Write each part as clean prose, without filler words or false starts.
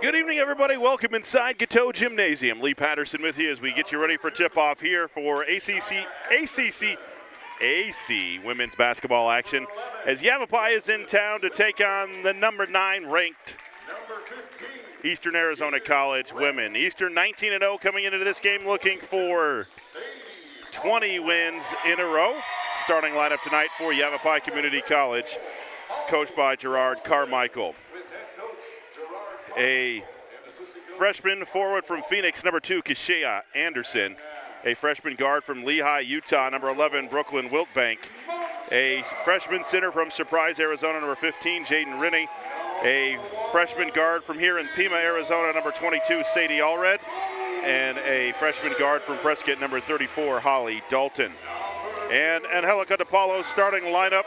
Good evening, everybody. Welcome inside KATO Gymnasium. Lee Patterson with you as we get you ready for tip-off here for ACC women's basketball action as Yavapai is in town to take on the number 9 ranked Eastern Arizona College women. Eastern 19-0 coming into this game looking for 20 wins in a row. Starting lineup tonight for Yavapai Community College, coached by Gerard Carmichael. A freshman forward from Phoenix, number 2, Keshia Anderson. A freshman guard from Lehigh, Utah, number 11, Brooklyn Wiltbank. A freshman center from Surprise, Arizona, number 15, Jaden Rinney. A freshman guard from here in Pima, Arizona, number 22, Sadie Allred. And a freshman guard from Prescott, number 34, Holly Dalton. And Angelica DePaulo's starting lineup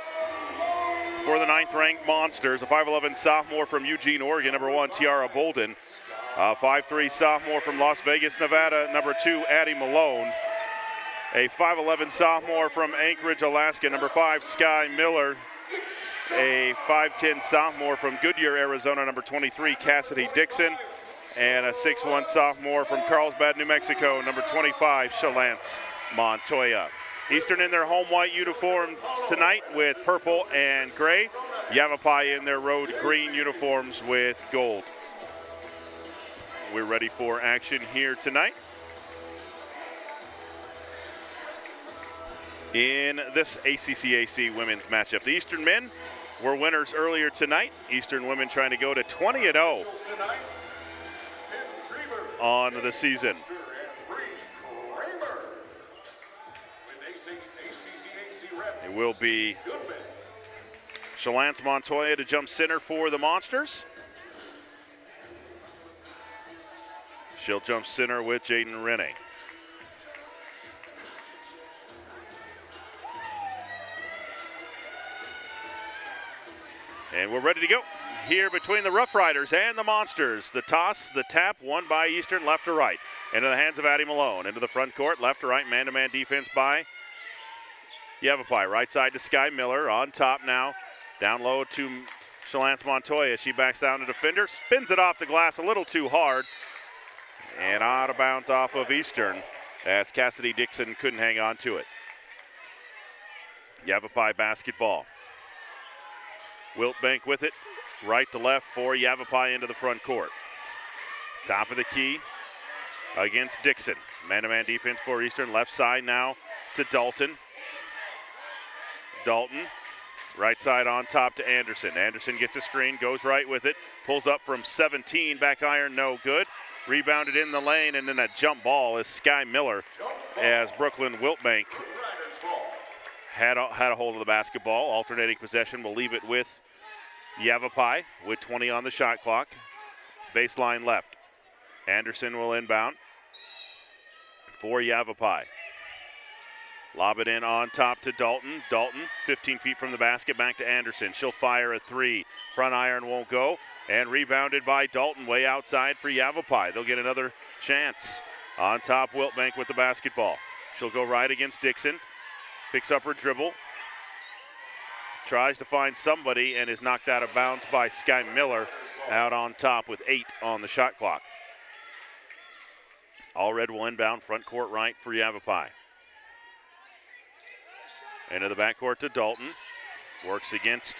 for the 9th-ranked Monsters, a 5'11 sophomore from Eugene, Oregon, number 1, Tiara Bolden. A 5'3 sophomore from Las Vegas, Nevada, number 2, Addie Malone. A 5'11 sophomore from Anchorage, Alaska, number 5, Sky Miller. A 5'10 sophomore from Goodyear, Arizona, number 23, Cassidy Dixon. And a 6'1 sophomore from Carlsbad, New Mexico, number 25, Shalance Montoya. Eastern in their home white uniforms tonight with purple and gray. Yavapai in their road green uniforms with gold. We're ready for action here tonight. In this ACCAC women's matchup, the Eastern men were winners earlier tonight. Eastern women trying to go to 20-0 on the season. It will be Shalance Montoya to jump center for the Monsters. She'll jump center with Jaden Rinney. And we're ready to go here between the Rough Riders and the Monsters. The toss, the tap, won by Eastern, left to right. Into the hands of Addie Malone. Into the front court, left to right, man-to-man defense by Yavapai. Right side to Sky Miller. On top now. Down low to Shalance Montoya. She backs down to defender. Spins it off the glass a little too hard. And out of bounds off of Eastern as Cassidy Dixon couldn't hang on to it. Yavapai basketball. Wiltbank with it. Right to left for Yavapai into the front court. Top of the key against Dixon. Man-to-man defense for Eastern. Left side now to Dalton. Dalton, right side on top to Anderson. Anderson gets a screen, goes right with it, pulls up from 17, back iron, no good. Rebounded in the lane, and then a jump ball is Sky Miller as Brooklyn Wiltbank had a hold of the basketball. Alternating possession will leave it with Yavapai with 20 on the shot clock. Baseline left. Anderson will inbound for Yavapai. Lob it in on top to Dalton. Dalton, 15 feet from the basket, back to Anderson. She'll fire a 3. Front iron won't go. And rebounded by Dalton, way outside for Yavapai. They'll get another chance. On top, Wiltbank with the basketball. She'll go right against Dixon. Picks up her dribble. Tries to find somebody and is knocked out of bounds by Sky Miller out on top with 8 on the shot clock. Allred will inbound front court right for Yavapai. Into the backcourt to Dalton. Works against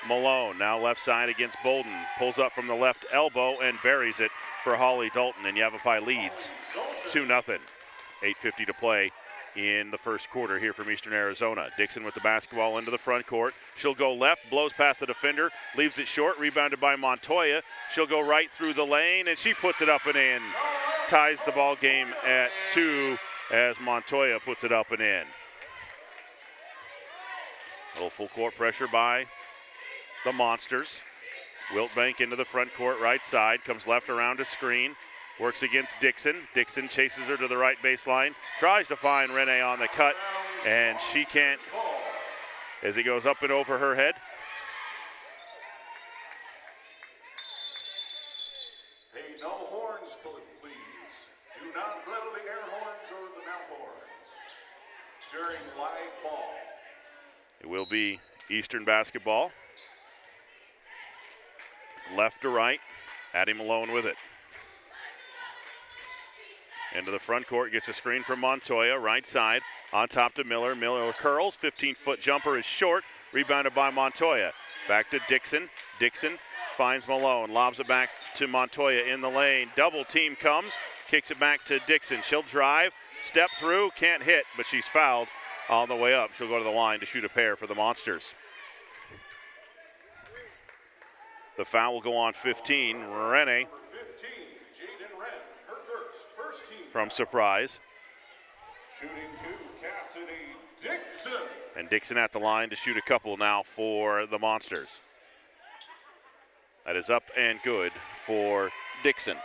Malone. Now left side against Bolden. Pulls up from the left elbow and buries it for Holly Dalton. And Yavapai leads 2-0. 8:50 to play in the first quarter here from Eastern Arizona. Dixon with the basketball into the front court. She'll go left, blows past the defender, leaves it short, rebounded by Montoya. She'll go right through the lane, and she puts it up and in. Ties the ball game at 2 as Montoya puts it up and in. A little full court pressure by the Monsters. Wiltbank into the front court, right side, comes left around to screen, works against Dixon. Dixon chases her to the right baseline, tries to find Renee on the cut, and she can't as it goes up and over her head. Hey, no horns, please. Do not blow the air horns or the mouth horns during live ball. It will be Eastern basketball. Left to right. Addie Malone with it. Into the front court, gets a screen from Montoya, right side, on top to Miller. Miller curls, 15-foot jumper is short, rebounded by Montoya. Back to Dixon. Dixon finds Malone, lobs it back to Montoya in the lane. Double team comes, kicks it back to Dixon. She'll drive, step through, can't hit, but she's fouled on the way up. She'll go to the line to shoot a pair for the Monsters. The foul will go on 15. Rene from Surprise. Shooting two, Cassidy Dixon. And Dixon at the line to shoot a couple now for the Monsters. That is up and good for Dixon.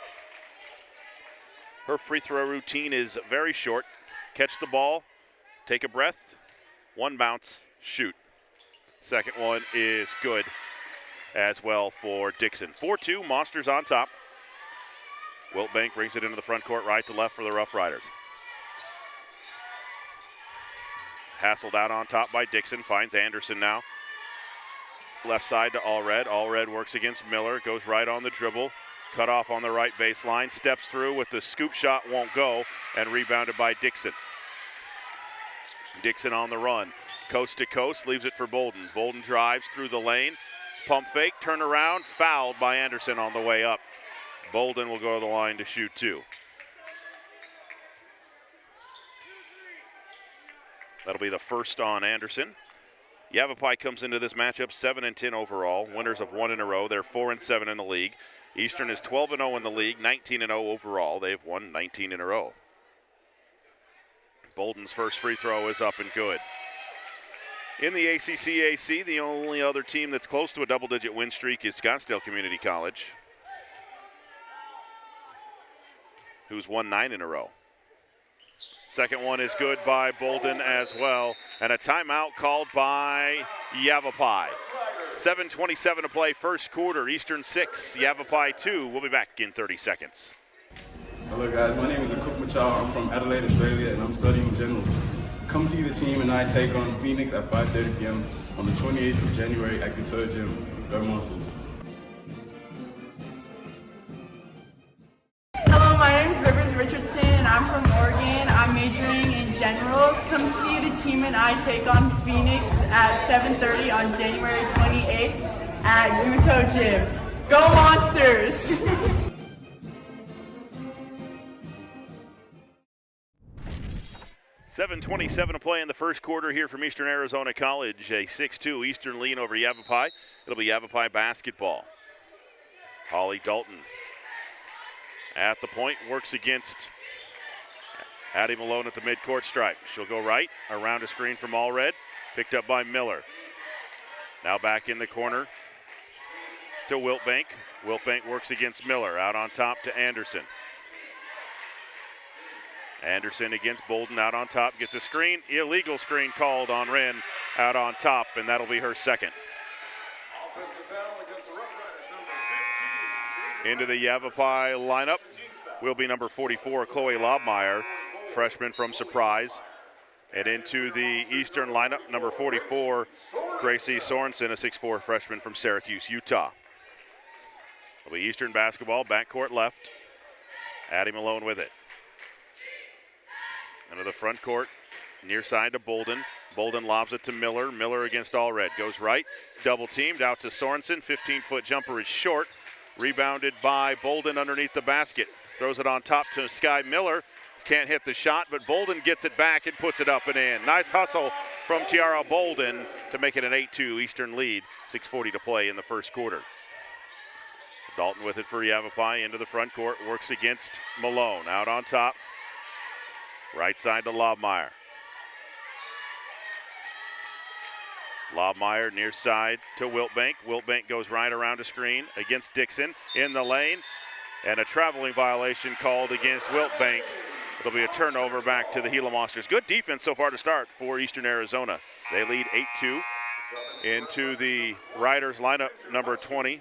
Her free throw routine is very short. Catch the ball, take a breath, one bounce, shoot. Second one is good as well for Dixon. 4-2, Monsters on top. Wiltbank brings it into the front court, right to left for the Rough Riders. Hassled out on top by Dixon, finds Anderson now. Left side to Allred. Allred works against Miller, goes right on the dribble. Cut off on the right baseline, steps through with the scoop shot, won't go, and rebounded by Dixon. Dixon on the run, coast to coast, leaves it for Bolden. Bolden drives through the lane, pump fake, turn around, fouled by Anderson on the way up. Bolden will go to the line to shoot two. That'll be the first on Anderson. Yavapai comes into this matchup 7-10 overall, winners of 1 in a row. They're 4-7 in the league. Eastern is 12-0 in the league, 19-0 overall. They've won 19 in a row. Bolden's first free throw is up and good. In the ACC, the only other team that's close to a double-digit win streak is Scottsdale Community College, who's won 9 in a row. Second one is good by Bolden as well. And a timeout called by Yavapai. 7:27 to play, first quarter. Eastern 6, Yavapai 2. We'll be back in 30 seconds. Hello guys, my name is Akuk Machal. I'm from Adelaide, Australia, and I'm studying generals. Come see the team and I take on Phoenix at 5:30 p.m. on the 28th of January at KATO Gym. Go Monsters. Hello, my name is Rivers Richardson, and I'm from Oregon. I'm majoring in generals. Come see the team and I take on Phoenix at 7:30 on January 28th at KATO Gym. Go Monsters! 7:27 to play in the first quarter here from Eastern Arizona College. A 6-2 Eastern lead over Yavapai. It'll be Yavapai basketball. Holly Dalton at the point, works against Addie Malone at the midcourt stripe. She'll go right, around a screen from Allred, picked up by Miller. Now back in the corner to Wiltbank. Wiltbank works against Miller, out on top to Anderson. Anderson against Bolden, out on top, gets a screen, illegal screen called on Wren, out on top, and that'll be her second. Offensive foul against the Rough Riders, number 15. Into the Yavapai lineup will be number 44, Chloe Lobmeyer, freshman from Surprise. And into the Eastern lineup, number 44, Gracie Sorensen, a 6'4" freshman from Syracuse, Utah. It'll be Eastern basketball, backcourt left. Addie Malone with it. Into the front court, near side to Bolden. Bolden lobs it to Miller. Miller against Allred. Goes right, double teamed out to Sorensen. 15-foot jumper is short. Rebounded by Bolden underneath the basket. Throws it on top to Sky Miller. Can't hit the shot, but Bolden gets it back and puts it up and in. Nice hustle from Tiara Bolden to make it an 8-2 Eastern lead. 6:40 to play in the first quarter. Dalton with it for Yavapai into the front court. Works against Malone. Out on top. Right side to Lobmeyer. Lobmeyer near side to Wiltbank. Wiltbank goes right around a screen against Dixon in the lane. And a traveling violation called against Wiltbank. It'll be a turnover back to the Gila Monsters. Good defense so far to start for Eastern Arizona. They lead 8-2 into the Riders lineup, number 20,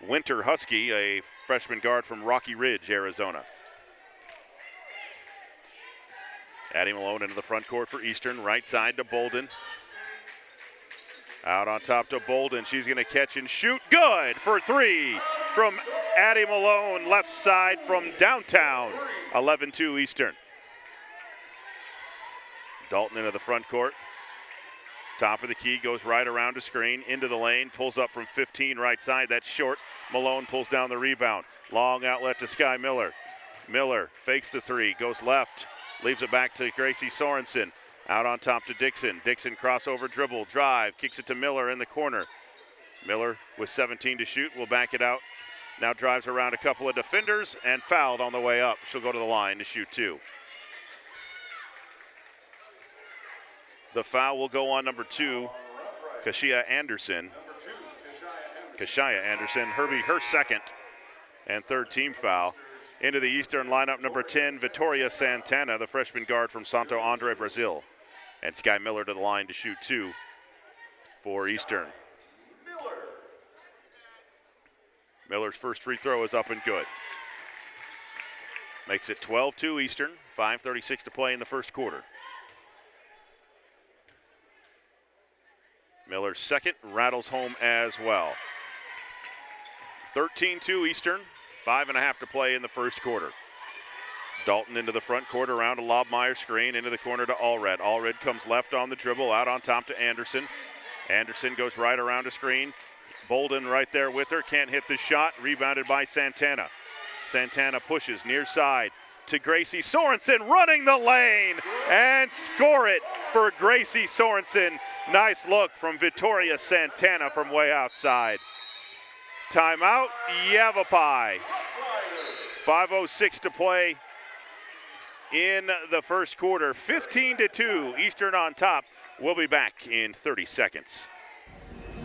Winter Husky, a freshman guard from Rocky Ridge, Arizona. Addie Malone into the front court for Eastern, right side to Bolden. Out on top to Bolden. She's going to catch and shoot. Good for three from Addie Malone, left side from downtown. 11-2 Eastern. Dalton into the front court. Top of the key, goes right around the screen, into the lane, pulls up from 15 right side. That's short. Malone pulls down the rebound. Long outlet to Sky Miller. Miller fakes the three, goes left, leaves it back to Gracie Sorensen. Out on top to Dixon. Dixon crossover dribble, drive, kicks it to Miller in the corner. Miller with 17 to shoot, will back it out. Now drives around a couple of defenders and fouled on the way up. She'll go to the line to shoot 2. The foul will go on number 2, Kashia Anderson. Kashia Anderson, Herbie, her second and third team foul. Into the Eastern lineup, number 10, Vittoria Santana, the freshman guard from Santo Andre, Brazil. And Sky Miller to the line to shoot 2 for Eastern. Miller's first free throw is up and good. Makes it 12-2 Eastern, 5:36 to play in the first quarter. Miller's second rattles home as well. 13-2 Eastern, 5.5 to play in the first quarter. Dalton into the front court, around a Lobmeyer screen, into the corner to Allred. Allred comes left on the dribble, out on top to Anderson. Anderson goes right around a screen. Bolden right there with her, can't hit the shot, rebounded by Santana. Santana pushes near side to Gracie Sorensen, running the lane, and score it for Gracie Sorensen. Nice look from Vittoria Santana from way outside. Timeout, Yavapai. 5:06 to play in the first quarter. 15-2, Eastern on top. We'll be back in 30 seconds.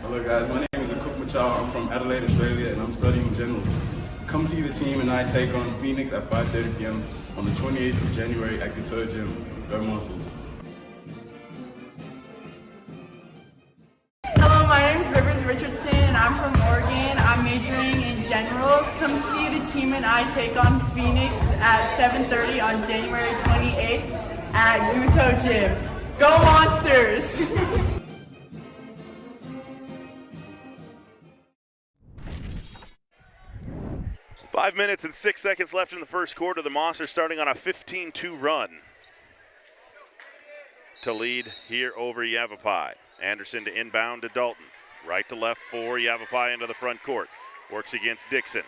Hello guys, my name is Cook Machal. I'm from Adelaide, Australia, and I'm studying general. Come see the team and I take on Phoenix at 5:30 p.m. on the 28th of January at KATO Gym. Go Monsters. Hello, my name is Rivers Richardson. I'm from Oregon. I'm majoring in generals. Come see the team and I take on Phoenix at 7:30 on January 28th at KATO Gym. Go Monsters! 5 minutes and 6 seconds left in the first quarter. The Monsters starting on a 15-2 run to lead here over Yavapai. Anderson to inbound to Dalton. Right to left for Yavapai into the front court. Works against Dixon.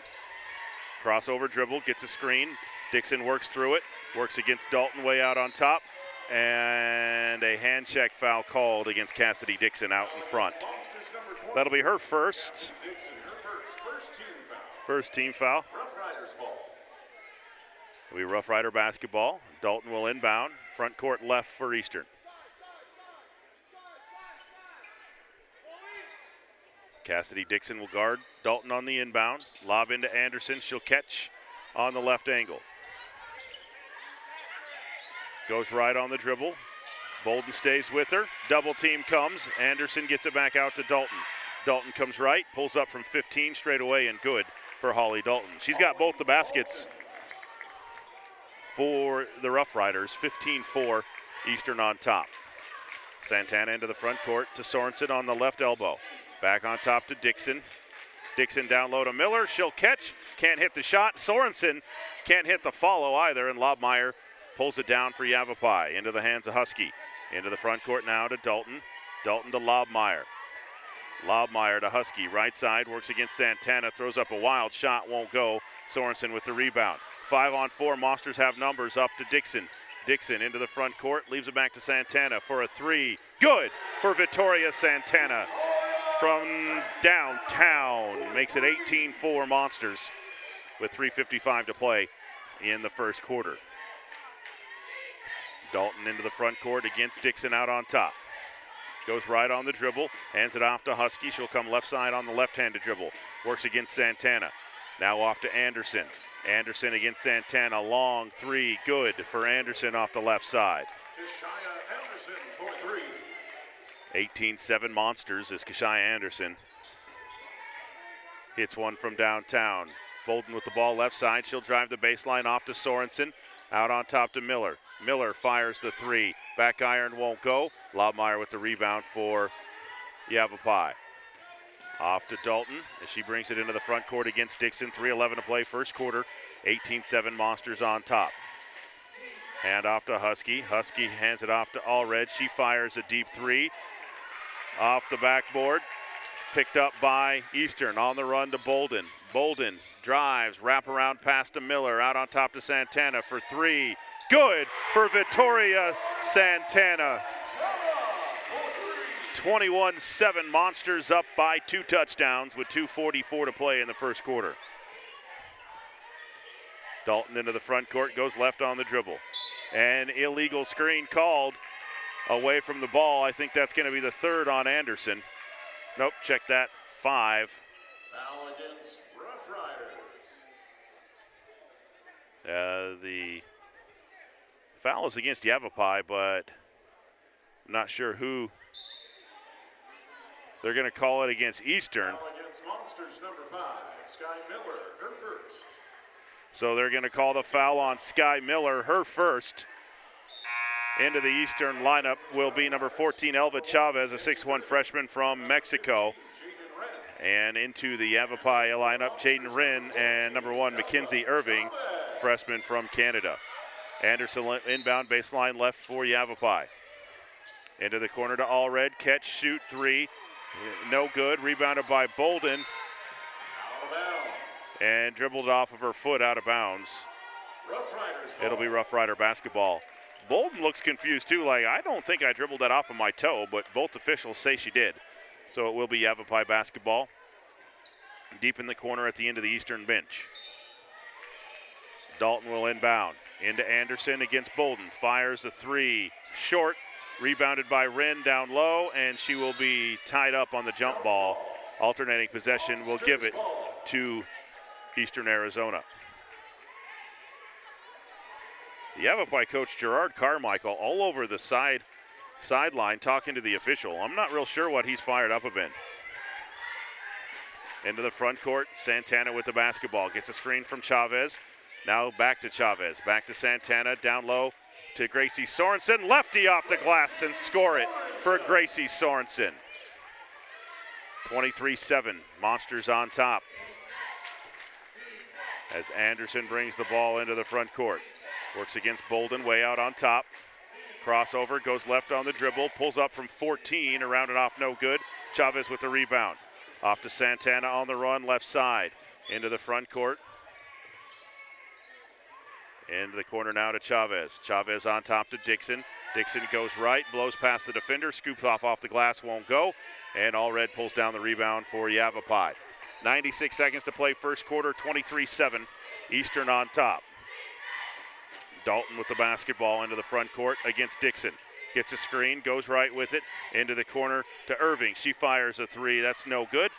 Crossover dribble, gets a screen. Dixon works through it. Works against Dalton way out on top. And a hand check foul called against Cassidy Dixon out in front. That'll be her first. First team foul. It'll be Rough Rider basketball. Dalton will inbound. Front court left for Eastern. Cassidy Dixon will guard Dalton on the inbound. Lob into Anderson. She'll catch on the left angle. Goes right on the dribble. Bolden stays with her. Double team comes. Anderson gets it back out to Dalton. Dalton comes right, pulls up from 15 straight away, and good for Holly Dalton. She's got both the baskets for the Rough Riders. 15-4, Eastern on top. Santana into the front court to Sorensen on the left elbow. Back on top to Dixon. Dixon down low to Miller. She'll catch, can't hit the shot. Sorensen can't hit the follow either, and Lobmeyer pulls it down for Yavapai. Into the hands of Husky. Into the front court now to Dalton. Dalton to Lobmeyer. Lobmeyer to Husky, right side, works against Santana, throws up a wild shot, won't go. Sorensen with the rebound. 5-on-4, Monsters have numbers, up to Dixon. Dixon into the front court, leaves it back to Santana for a three. Good for Vittoria Santana from downtown. Makes it 18-4 Monsters with 3:55 to play in the first quarter. Dalton into the front court against Dixon out on top. Goes right on the dribble, hands it off to Husky. She'll come left side on the left-handed dribble. Works against Santana. Now off to Anderson. Anderson against Santana. Long three, good for Anderson off the left side. Kashia Anderson for three. 18-7 Monsters as Kashia Anderson hits one from downtown. Bolden with the ball left side. She'll drive the baseline off to Sorensen. Out on top to Miller. Miller fires the three. Back iron won't go. Lobmeyer with the rebound for Yavapai. Off to Dalton as she brings it into the front court against Dixon. 3:11 to play, first quarter. 18-7 Monsters on top. Hand off to Husky. Husky hands it off to Allred. She fires a deep three. Off the backboard. Picked up by Eastern. On the run to Bolden. Bolden drives, wrap around pass to Miller. Out on top to Santana for three. Good for Victoria Santana. 21-7 Monsters up by 2 touchdowns with 2:44 to play in the first quarter. Dalton into the front court, goes left on the dribble. An illegal screen called away from the ball. I think that's going to be the third on Anderson. Nope, check that. 5. Foul against Rough Riders. The foul is against Yavapai, but I'm not sure who. They're going to call it against Eastern. Foul against Monsters number 5, Sky Miller, her first. So they're going to call the foul on Sky Miller, her first. Into the Eastern lineup will be number 14, Elva Chavez, a 6'1 freshman from Mexico. And into the Yavapai lineup, Jaden Wren and number 1, Mackenzie Irving, freshman from Canada. Anderson inbound baseline left for Yavapai. Into the corner to Allred, catch, shoot, 3. No good, rebounded by Bolden. And dribbled off of her foot out of bounds. It'll be Rough Rider basketball. Bolden looks confused too, like, I don't think I dribbled that off of my toe, but both officials say she did. So it will be Yavapai basketball. Deep in the corner at the end of the Eastern bench. Dalton will inbound. Into Anderson against Bolden. Fires a 3. Short. Rebounded by Wren down low, and she will be tied up on the jump ball. Alternating possession will give it to Eastern Arizona. The Yavapai coach Gerard Carmichael all over the sideline talking to the official. I'm not real sure what he's fired up about. Into the front court, Santana with the basketball. Gets a screen from Chavez. Now back to Chavez. Back to Santana, down low to Gracie Sorensen. Lefty off the glass and score it for Gracie Sorensen. 23-7, Monsters on top. As Anderson brings the ball into the front court. Works against Bolden, way out on top. Crossover, goes left on the dribble, pulls up from 14, around and off, no good. Chavez with the rebound. Off to Santana on the run, left side. Into the front court. Into the corner now to Chavez. Chavez on top to Dixon. Dixon goes right, blows past the defender, scoops off the glass, won't go. And Allred pulls down the rebound for Yavapai. 96 seconds to play first quarter, 23-7. Eastern on top. Dalton with the basketball into the front court against Dixon. Gets a screen, goes right with it, into the corner to Irving. She fires a 3, that's no good.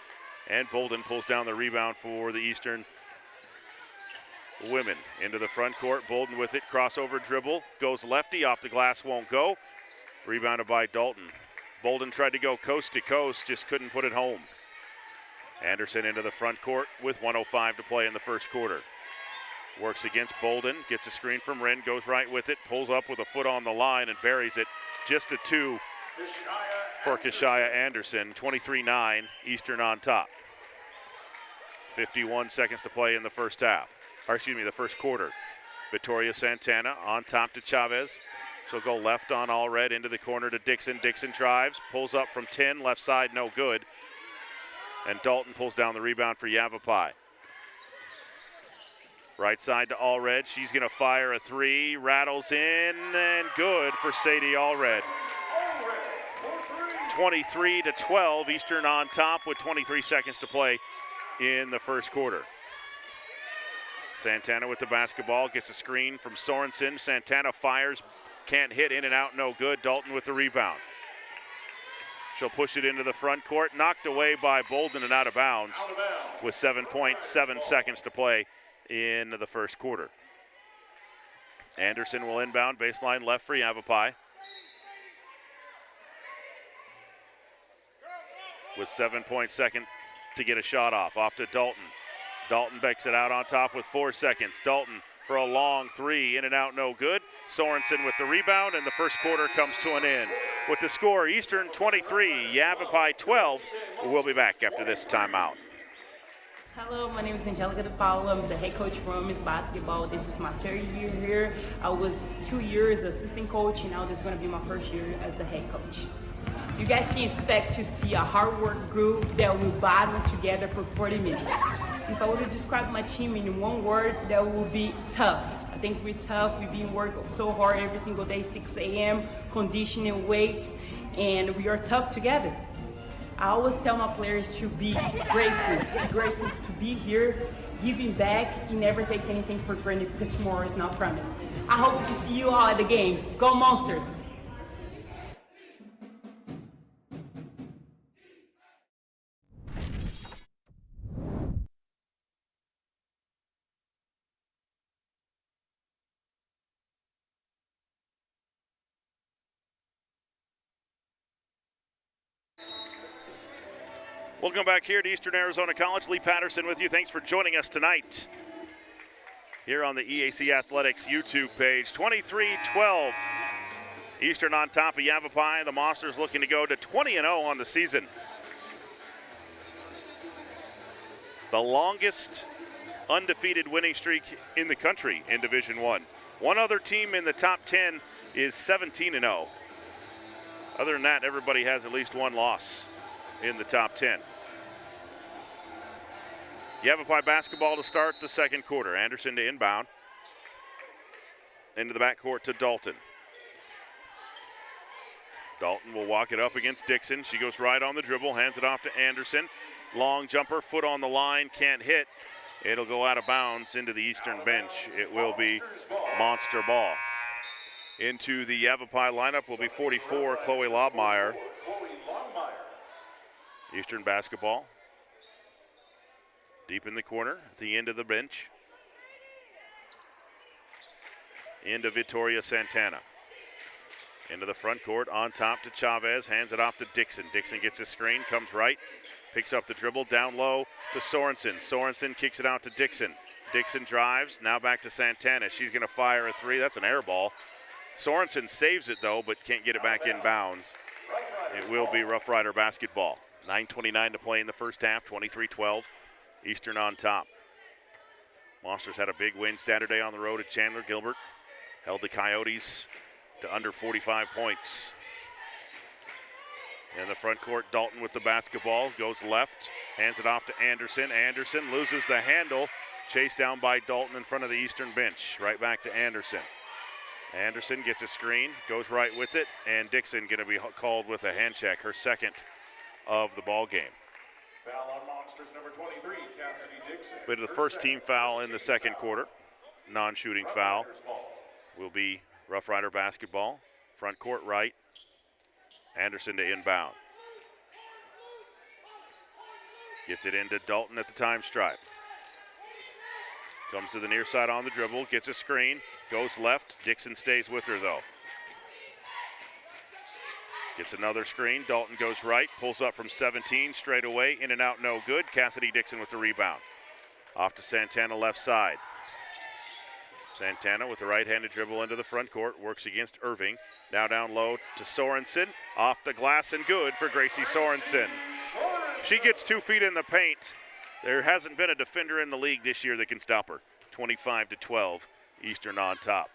And Bolden pulls down the rebound for the Eastern women. Into the front court, Bolden with it, crossover dribble, goes lefty, off the glass, won't go. Rebounded by Dalton. Bolden tried to go coast to coast, just couldn't put it home. Anderson into the front court with 1:05 to play in the first quarter. Works against Bolden, gets a screen from Wren, goes right with it, pulls up with a foot on the line and buries it. Just a 2 for Kashaya Anderson. 23-9, Eastern on top. 51 seconds to play in the first half. Or excuse me, the first quarter. Victoria Santana on top to Chavez. She'll go left on Allred into the corner to Dixon. Dixon drives, pulls up from 10, left side, no good. And Dalton pulls down the rebound for Yavapai. Right side to Allred. She's going to fire a 3, rattles in, and good for Sadie Allred. 23-12, Eastern on top with 23 seconds to play in the first quarter. Santana with the basketball, gets a screen from Sorensen. Santana fires, can't hit, in and out, no good. Dalton with the rebound. She'll push it into the front court, knocked away by Bolden and out of bounds with 7.7 seconds to play in the first quarter. Anderson will inbound, baseline left for Yavapai. With 7.2 seconds to get a shot off to Dalton. Dalton backs it out on top with 4 seconds. Dalton for a long 3, in and out, no good. Sorensen with the rebound, and the first quarter comes to an end. with the score Eastern 23, Yavapai 12. We'll be back after this timeout. Hello, my name is Angelica DePaolo. I'm the head coach for women's basketball. This is my third year here. I was 2 years assistant coach, and now this is going to be my first year as the head coach. You guys can expect to see a hard work group that will battle together for 40 minutes. If I were to describe my team in one word, that would be tough. I think we're tough. We've been working so hard every single day, 6 a.m., conditioning, weights, and we are tough together. I always tell my players to be grateful to be here, giving back, and never take anything for granted because tomorrow is not promised. I hope to see you all at the game. Go Monsters! Welcome back here to Eastern Arizona College. Lee Patterson with you. Thanks for joining us tonight here on the EAC Athletics YouTube page. 23-12. Eastern on top of Yavapai. The Monsters looking to go to 20-0 on the season. The longest undefeated winning streak in the country in Division I. One other team in the top 10 is 17-0. Other than that, everybody has at least one loss in the top 10. Yavapai basketball to start the second quarter. Anderson to inbound. Into the backcourt to Dalton. Dalton will walk it up against Dixon. She goes right on the dribble, hands it off to Anderson. Long jumper, foot on the line, can't hit. It'll go out of bounds into the Eastern bench. It will be Monster ball. Into the Yavapai lineup will be 44, Chloe Lobmeyer. Eastern basketball. Deep in the corner, at the end of the bench. Into Vittoria Santana. Into the front court, on top to Chavez, hands it off to Dixon. Dixon gets a screen, comes right, picks up the dribble, down low to Sorensen. Sorensen kicks it out to Dixon. Dixon drives, now back to Santana. She's gonna fire a three, that's an air ball. Sorensen saves it though, but can't get it back in bounds. It will be Rough Rider basketball. 9:29 to play in the first half, 23-12. Eastern on top. Monsters had a big win Saturday on the road at Chandler. Gilbert held the Coyotes to under 45 points. In the front court, Dalton with the basketball, goes left, hands it off to Anderson. Anderson loses the handle, chased down by Dalton in front of the Eastern bench. Right back to Anderson. Anderson gets a screen, goes right with it, and Dixon going to be called with a hand check, her second of the ball game. Foul on Monsters number 23, Cassidy Dixon. Bit of the first team foul in the second quarter. Non-shooting foul will be Rough Rider basketball. Front court right. Anderson to inbound. Gets it into Dalton at the time stripe. Comes to the near side on the dribble, gets a screen, goes left. Dixon stays with her though. Gets another screen, Dalton goes right, pulls up from 17, straight away, in and out, no good. Cassidy Dixon with the rebound. Off to Santana left side. Santana with the right-handed dribble into the front court, works against Irving. Now down low to Sorensen, off the glass and good for Gracie Sorensen. She gets 2 feet in the paint. There hasn't been a defender in the league this year that can stop her. 25-12, Eastern on top.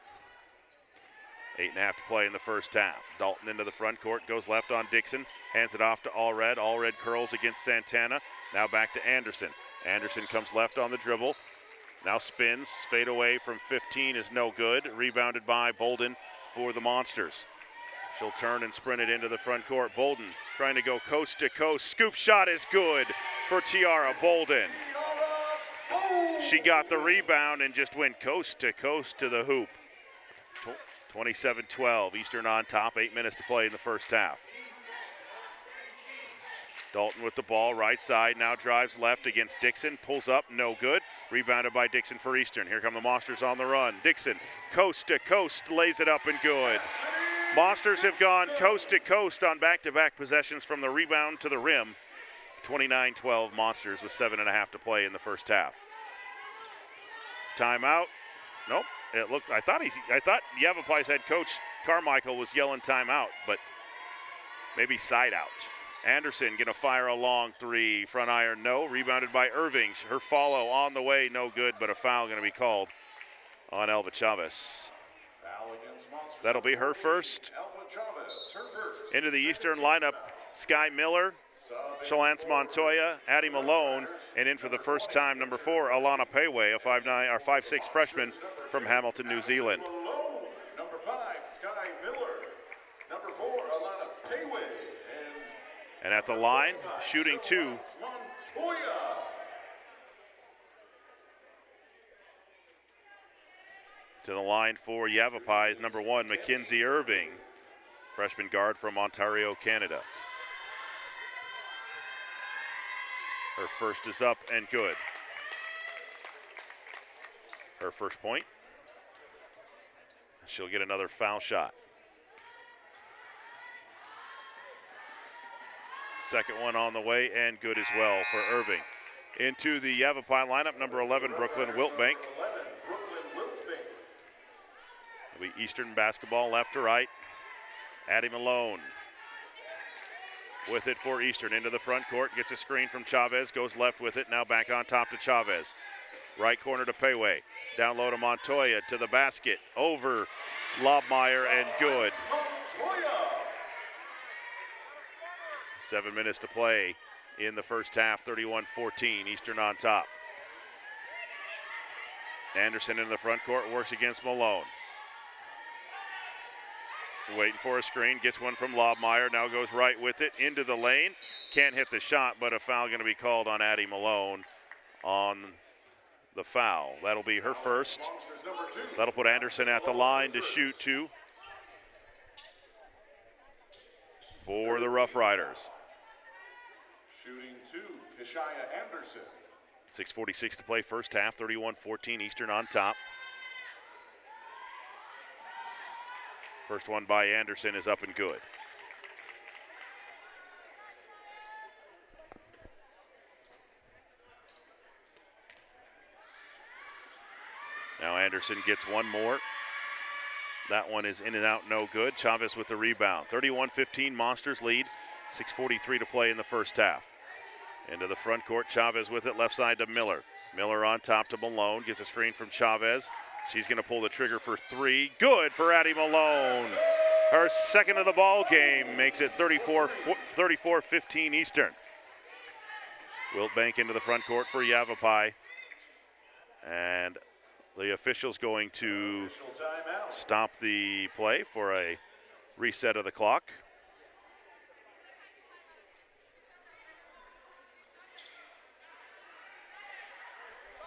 8.5 to play in the first half. Dalton into the front court, goes left on Dixon, hands it off to Allred. Allred curls against Santana. Now back to Anderson. Anderson comes left on the dribble. Now spins, fade away from 15 is no good. Rebounded by Bolden for the Monsters. She'll turn and sprint it into the front court. Bolden trying to go coast to coast. Scoop shot is good for Tiara Bolden. She got the rebound and just went coast to the hoop. 27-12, Eastern on top, 8 minutes to play in the first half. Dalton with the ball, right side, now drives left against Dixon, pulls up, no good. Rebounded by Dixon for Eastern. Here come the Monsters on the run. Dixon, coast to coast, lays it up and good. Monsters have gone coast to coast on back-to-back possessions from the rebound to the rim. 29-12 Monsters with 7.5 to play in the first half. Timeout. Nope. It looked. I thought Yavapai's head coach Carmichael was yelling timeout, but maybe side out. Anderson gonna fire a long three, front iron, no. Rebounded by Irving. Her follow on the way, no good, but a foul gonna be called on Elva Chavez. That'll be her first. Into the Eastern lineup, Sky Miller, Shalance Montoya, Addie Malone, and in for the first time, number 4, Alana Payway, a 5'6" freshman from Hamilton, New Zealand. Number 5, Sky Miller. Number 4, Alana Payway. And at the line, shooting 2. Montoya. To the line for Yavapai is number 1, Mackenzie Irving, freshman guard from Ontario, Canada. Her first is up and good. Her first point. She'll get another foul shot. Second one on the way and good as well for Irving. Into the Yavapai lineup, number 11, Brooklyn Wiltbank. It'll be Eastern basketball left to right. Addie Malone with it for Eastern into the front court. Gets a screen from Chavez, goes left with it. Now back on top to Chavez. Right corner to Payway. Down low to Montoya to the basket. Over Lobmeyer and good. 7 minutes to play in the first half, 31-14, Eastern on top. Anderson in the front court, works against Malone. Waiting for a screen, gets one from Lobmeyer, now goes right with it, into the lane. Can't hit the shot, but a foul gonna be called on Addie Malone on the foul. That'll be her first. That'll put Anderson at the line to shoot 2 for the Rough Riders. Shooting 2, Keshia Anderson. 6:46 to play first half, 31-14, Eastern on top. First one by Anderson is up and good. Now Anderson gets one more. That one is in and out, no good. Chavez with the rebound. 31-15, Monsters lead. 6:43 to play in the first half. Into the front court, Chavez with it, left side to Miller. Miller on top to Malone, gets a screen from Chavez. She's gonna pull the trigger for 3. Good for Addie Malone. Her second of the ball game makes it 34-15 Eastern. Wiltbank into the front court for Yavapai. And the official's going to stop the play for a reset of the clock.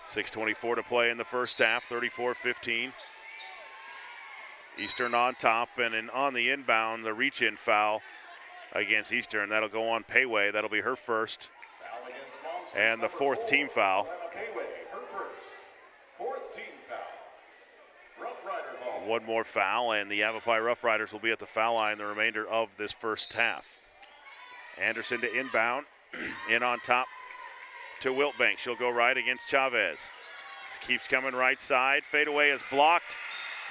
.6:24 to play in the first half, 34-15. Eastern on top, and on the inbound, the reach-in foul against Eastern. That'll go on Payway. That'll be her first. And the 4th team foul. One more foul, and the Yavapai Rough Riders will be at the foul line the remainder of this first half. Anderson to inbound, in on top to Wiltbank. She'll go right against Chavez. Keeps coming right side. Fadeaway is blocked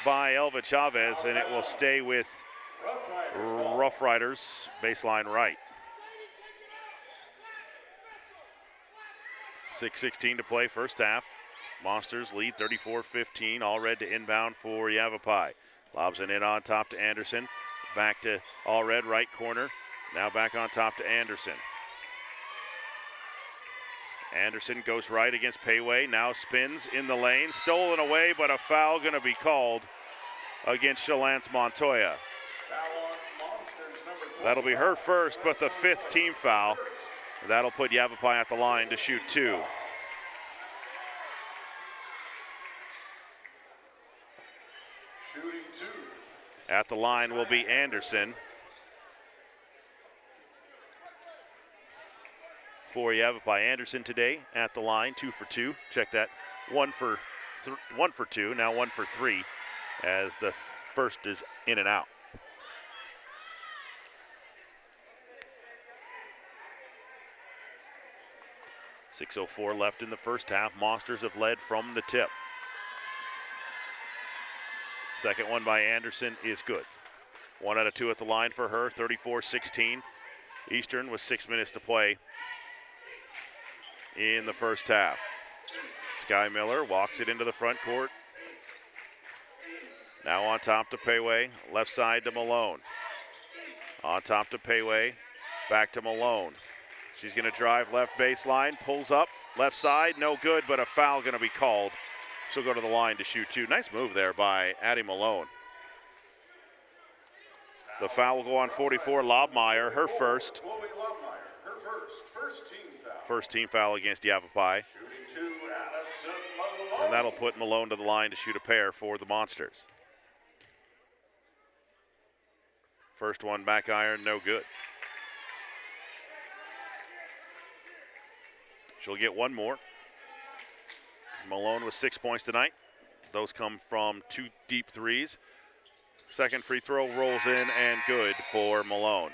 by Elva Chavez, and it will stay with Rough Riders, baseline right. 6:16 to play first half. Monsters lead 34-15. Allred to inbound for Yavapai. Lobs it in on top to Anderson. Back to Allred, right corner. Now back on top to Anderson. Anderson goes right against Payway. Now spins in the lane. Stolen away, but a foul going to be called against Shalance Montoya. That'll be her first, but the 5th team foul. That'll put Yavapai at the line to shoot 2. Shooting 2. At the line will be Anderson. For Yavapai, Anderson today at the line, 2 for 2. Check that, 1 for 2, now 1 for 3, as the first is in and out. .6:04 left in the first half. Monsters have led from the tip. Second one by Anderson is good. 1 out of 2 at the line for her, 34-16. Eastern with 6 minutes to play in the first half. Sky Miller walks it into the front court. Now on top to Payway, left side to Malone. On top to Payway, back to Malone. She's going to drive left baseline, pulls up, left side, no good, but a foul going to be called. She'll go to the line to shoot 2. Nice move there by Addie Malone. The foul will go on 44, Lobmeyer, her first. Chloe Lobmeyer, her first team foul. First team foul against Yavapai. Shooting 2, Addison Malone. And that'll put Malone to the line to shoot a pair for the Monsters. First one back iron, no good. She'll get one more. Malone with 6 points tonight. Those come from 2 deep threes. Second free throw rolls in and good for Malone.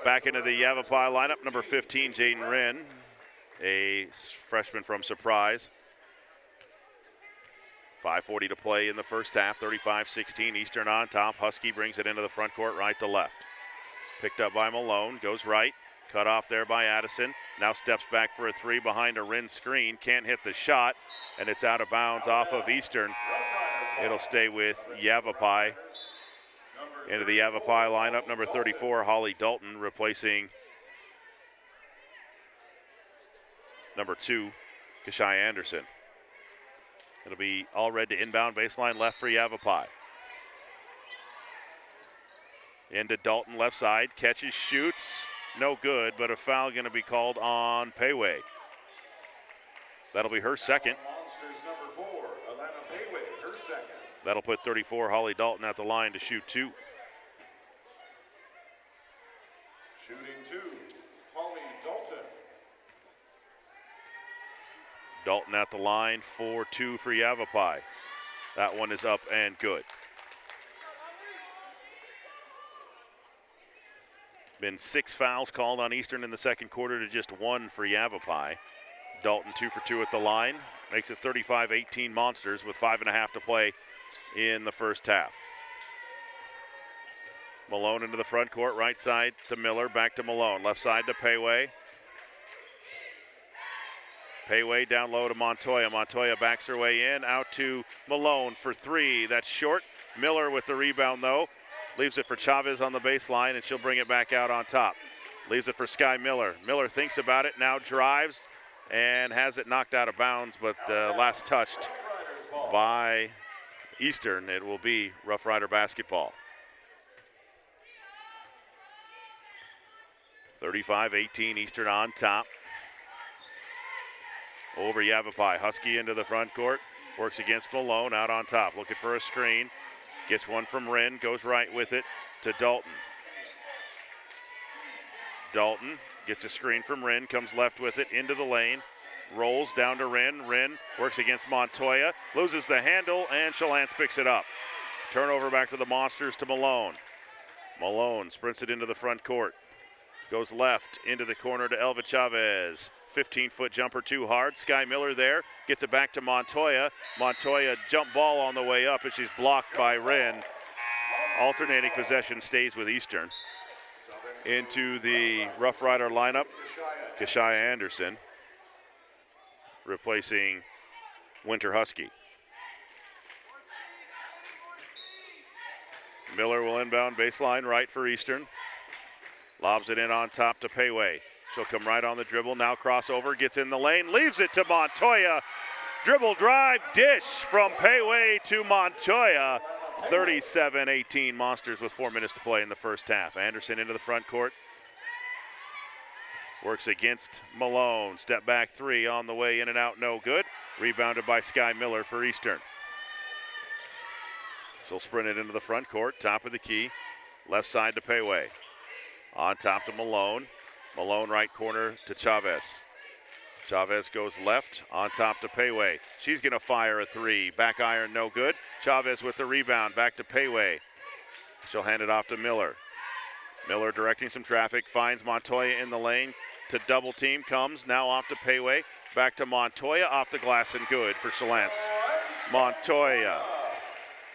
Back into the Yavapai lineup, number 15, Jaden Wren, a freshman from Surprise. 5:40 to play in the first half, 35-16, Eastern on top. Husky brings it into the front court, right to left. Picked up by Malone, goes right, cut off there by Addison. Now steps back for a 3 behind a Wren screen, can't hit the shot, and it's out of bounds off of Eastern. It'll stay with Yavapai. Into the Yavapai lineup, number 34, Holly Dalton, replacing number 2, Kashai Anderson. It'll be all red to inbound baseline left for Yavapai. Into Dalton left side, catches, shoots, no good, but a foul going to be called on Payway. That'll be her second. Monsters number 4, Alana Payway, her second. That'll put 34, Holly Dalton, at the line to shoot 2. Shooting 2, Holly Dalton. Dalton at the line for 2 for Yavapai. That one is up and good. Been 6 fouls called on Eastern in the second quarter to just 1 for Yavapai. Dalton 2 for 2 at the line. Makes it 35-18 Monsters with 5.5 to play in the first half. Malone into the front court, right side to Miller, back to Malone. Left side to Payway. Payway down low to Montoya. Montoya backs her way in, out to Malone for 3. That's short. Miller with the rebound though. Leaves it for Chavez on the baseline, and she'll bring it back out on top. Leaves it for Sky Miller. Miller thinks about it, now drives and has it knocked out of bounds, but last touched by Eastern. It will be Rough Rider basketball. 35-18, Eastern on top. Over Yavapai. Husky into the front court. Works against Malone, out on top. Looking for a screen. Gets one from Wren, goes right with it to Dalton. Dalton gets a screen from Wren, comes left with it into the lane. Rolls down to Wren. Wren works against Montoya. Loses the handle, and Chalance picks it up. Turnover back to the Monsters to Malone. Malone sprints it into the front court. Goes left into the corner to Elva Chavez. 15-foot jumper too hard. Sky Miller there. Gets it back to Montoya. Montoya jump ball on the way up, and she's blocked by Wren. Alternating possession stays with Eastern. Into the Rough Rider lineup, Kashai Anderson replacing Winter Husky. Miller will inbound baseline right for Eastern. Lobs it in on top to Payway. She'll come right on the dribble, now crossover, gets in the lane, leaves it to Montoya. Dribble drive, dish from Payway to Montoya. 37-18 Monsters with 4 minutes to play in the first half. Anderson into the front court. Works against Malone. Step back 3 on the way in and out, no good. Rebounded by Sky Miller for Eastern. She'll sprint it into the front court, top of the key. Left side to Payway. On top to Malone. Malone right corner to Chavez. Chavez goes left, on top to Payway. She's going to fire a 3. Back iron, no good. Chavez with the rebound, back to Payway. She'll hand it off to Miller. Miller directing some traffic, finds Montoya in the lane to double team, comes now off to Payway. Back to Montoya, off the glass and good for Chalance. Montoya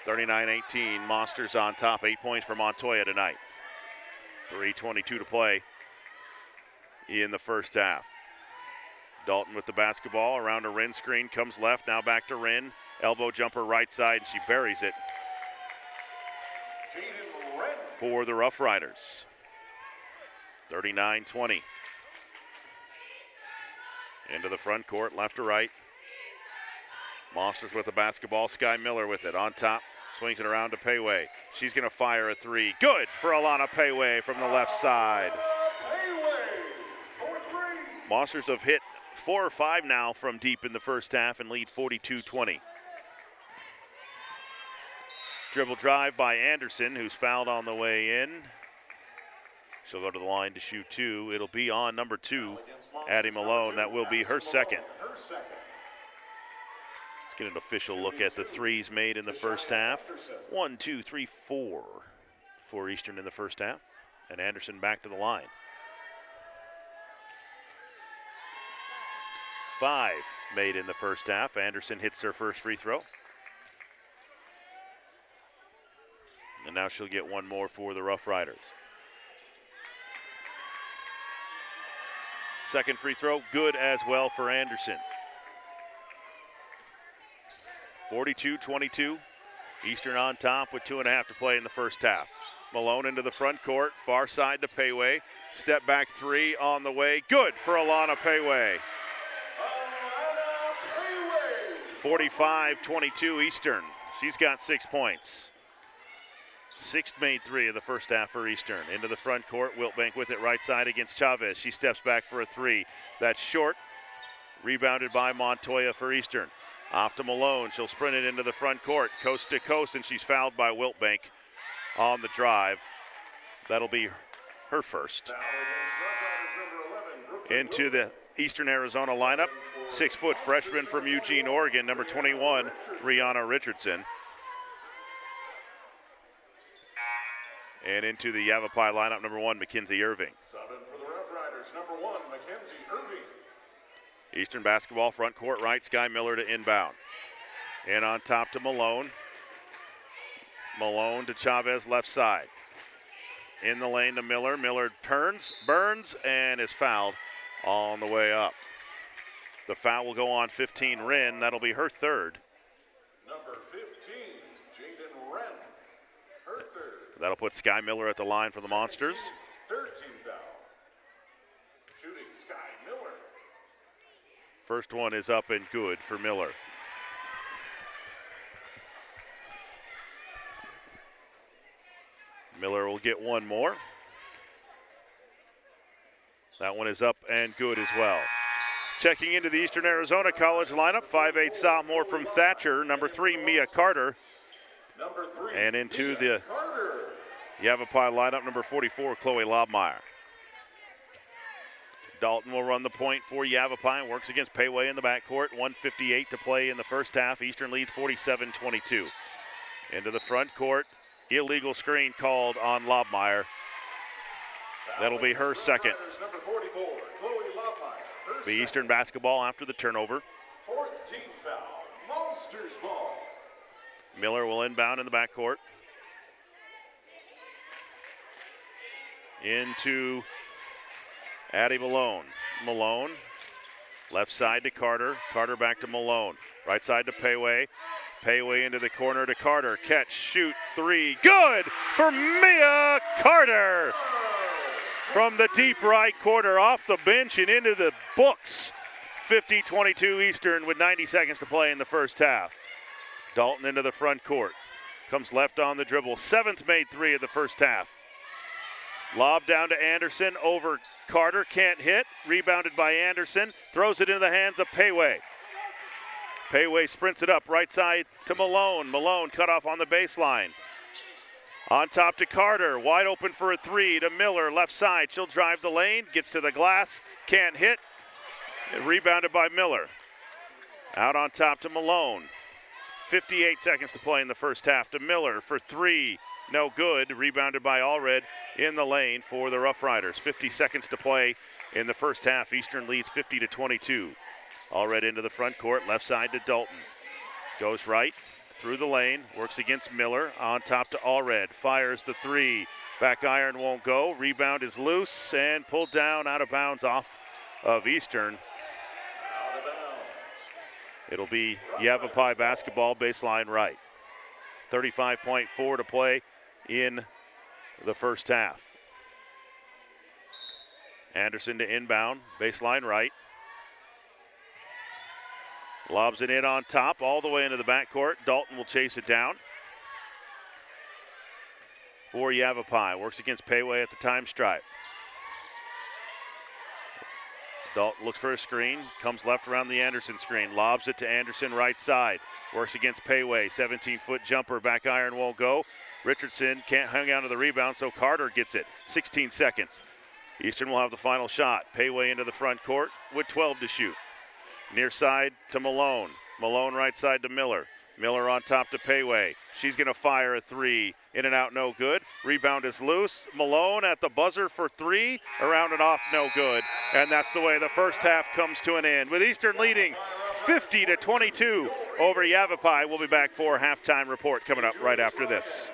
39-18, Monsters on top, 8 points for Montoya tonight. 3:22 to play in the first half. Dalton with the basketball around a Rin screen, comes left, now back to Rin. Elbow jumper right side, and she buries it for the Rough Riders. 39-20. Into the front court, left to right. Monsters with the basketball, Sky Miller with it on top. Swings it around to Payway. She's going to fire a three. Good for Alana Payway from the left side. Monsters have hit 4 or 5 now from deep in the first half and lead 42-20. Dribble drive by Anderson, who's fouled on the way in. She'll go to the line to shoot 2. It'll be on number 2, Addie Malone. That will be her second. Let's get an official look at the threes made in the first half. 1, 2, 3, 4 for Eastern in the first half. And Anderson back to the line. 5 made in the first half. Anderson hits her first free throw. And now she'll get one more for the Rough Riders. Second free throw, good as well for Anderson. 42-22. Eastern on top with 2.5 to play in the first half. Malone into the front court, far side to Payway. Step back 3 on the way. Good for Alana Payway. 45-22 Eastern. She's got 6 points. Sixth made 3 of the first half for Eastern. Into the front court, Wiltbank with it right side against Chavez. She steps back for a 3. That's short. Rebounded by Montoya for Eastern. Off to Malone. She'll sprint it into the front court, coast to coast, and she's fouled by Wiltbank on the drive. That'll be her first. Into the Eastern Arizona lineup, 6-foot freshman from Eugene, Oregon, number 21, Rihanna Richardson. And into the Yavapai lineup, number 1, Mackenzie Irving. 7 for the Rough Riders, number 1, Mackenzie Irving. Eastern basketball, front court right, Sky Miller to inbound. And on top to Malone. Malone to Chavez, left side. In the lane to Miller. Miller turns, burns, and is fouled on the way up. The foul will go on 15 Wren. That'll be her third. Number 15, Jaden Wren, her third. That'll put Sky Miller at the line for the Monsters. 13th foul. Shooting Sky Miller. First one is up and good for Miller. Miller will get one more. That one is up and good as well. Checking into the Eastern Arizona College lineup, 5'8" sophomore from Thatcher, number 3, Mia Carter. Number 3, And into Mia the Carter. Yavapai lineup, number 44, Chloe Lobmeyer. Dalton will run the point for Yavapai. Works against Payway in the backcourt. 1:58 to play in the first half. Eastern leads 47-22. Into the front court. Illegal screen called on Lobmeyer. That'll be her second. Number 44, Chloe Lobmeyer. The Eastern basketball after the turnover. 4th team foul. Monsters ball. Miller will inbound in the backcourt. Into Addie Malone. Malone, left side to Carter. Carter back to Malone. Right side to Payway. Payway into the corner to Carter. Catch, shoot, 3. Good for Mia Carter. From the deep right corner, off the bench and into the books. 50-22 Eastern with 90 seconds to play in the first half. Dalton into the front court. Comes left on the dribble. 7th made 3 of the first half. Lob down to Anderson, over Carter, can't hit. Rebounded by Anderson, throws it into the hands of Payway. Payway sprints it up, right side to Malone. Malone cut off on the baseline. On top to Carter, wide open for a 3 to Miller, left side. She'll drive the lane, gets to the glass, can't hit. Rebounded by Miller. Out on top to Malone. 58 seconds to play in the first half to Miller for 3. No good. Rebounded by Allred in the lane for the Rough Riders. 50 seconds to play in the first half. Eastern leads 50-22. Allred into the front court, left side to Dalton. Goes right, through the lane, works against Miller, on top to Allred, fires the three, back iron won't go, rebound is loose and pulled down out of bounds off of Eastern. Out of bounds. It'll be Yavapai basketball, baseline right. 35.4 to play in the first half. Anderson to inbound, baseline right. Lobs it in on top, all the way into the backcourt. Dalton will chase it down. For Yavapai, works against Payway at the time stripe. Dalton looks for a screen, comes left around the Anderson screen, lobs it to Anderson right side. Works against Payway, 17-foot jumper, back iron won't go. Richardson can't hang on to the rebound, so Carter gets it. 16 seconds. Eastern will have the final shot. Payway into the front court with 12 to shoot. Near side to Malone. Malone right side to Miller. Miller on top to Payway. She's going to fire a three. In and out, no good. Rebound is loose. Malone at the buzzer for three. Around and off, no good. And that's the way the first half comes to an end, with Eastern leading 50-22 over Yavapai. We'll be back for a halftime report coming up right after this.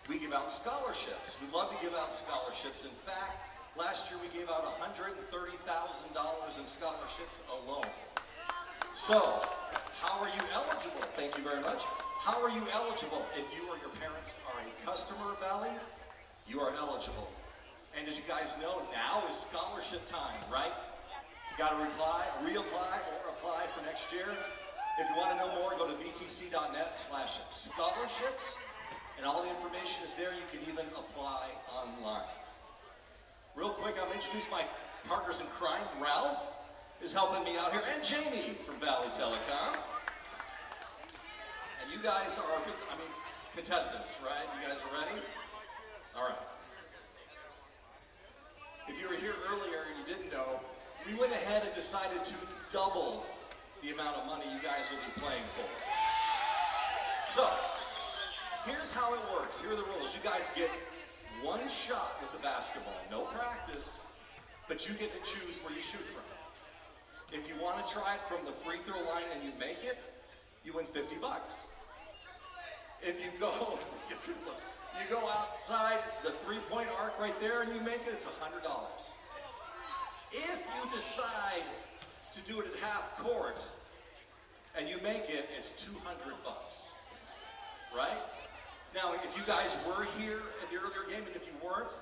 We give out scholarships. We love to give out scholarships. In fact, last year we gave out $130,000 in scholarships alone. So, how are you eligible? Thank you very much. How are you eligible? If you or your parents are a customer of Valley, you are eligible. And as you guys know, now is scholarship time, right? You got to reapply or apply for next year. If you want to know more, go to vtc.net/scholarships. And all the information is there. You can even apply online. Real quick, I'm going to introduce my partners in crime. Ralph is helping me out here, and Jamie from Valley Telecom. And you guys are, contestants, right? You guys are ready? All right. If you were here earlier and you didn't know, we went ahead and decided to double the amount of money you guys will be playing for. So, here's how it works. Here are the rules. You guys get one shot with the basketball. No practice, but you get to choose where you shoot from. If you want to try it from the free throw line and you make it, you win $50. If you go outside the three-point arc right there and you make it, it's $100. If you decide to do it at half court and you make it, it's $200. Right? Now, if you guys were here at the earlier game, and if you weren't,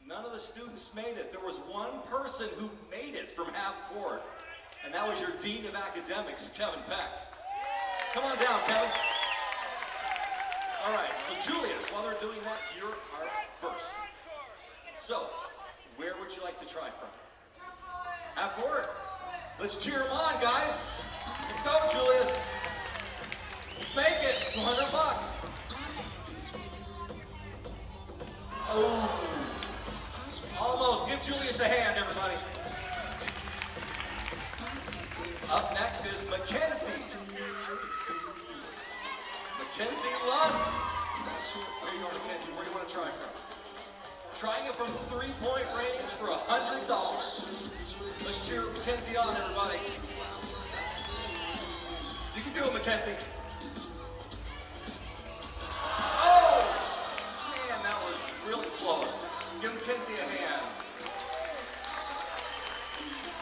none of the students made it. There was one person who made it from half court, and that was your Dean of Academics, Kevin Peck. Come on down, Kevin. All right, so Julius, while they're doing that, you're our first. So, where would you like to try from? Half court. Let's cheer them on, guys. Let's go, Julius. Let's make it. $200. Oh, almost. Give Julius a hand, everybody. Up next is Mackenzie. Mackenzie Lunt. There you go, Mackenzie. Where do you want to try from? Trying it from three-point range for $100. Let's cheer Mackenzie on, everybody. You can do it, Mackenzie. Oh! Man, that was really close. Give Mackenzie a hand.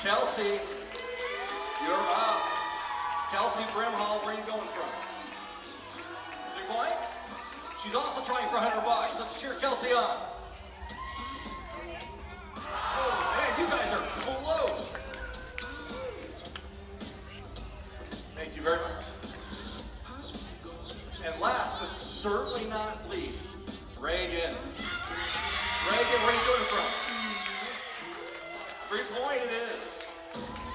Kelsey. Kelsey, you're up. Kelsey Brimhall, where are you going from? 3-point? She's also trying for $100. Let's cheer Kelsey on. Oh man, you guys are close. Thank you very much. And last but certainly not least, Reagan. Reagan, where are you doing it from? 3-point it is.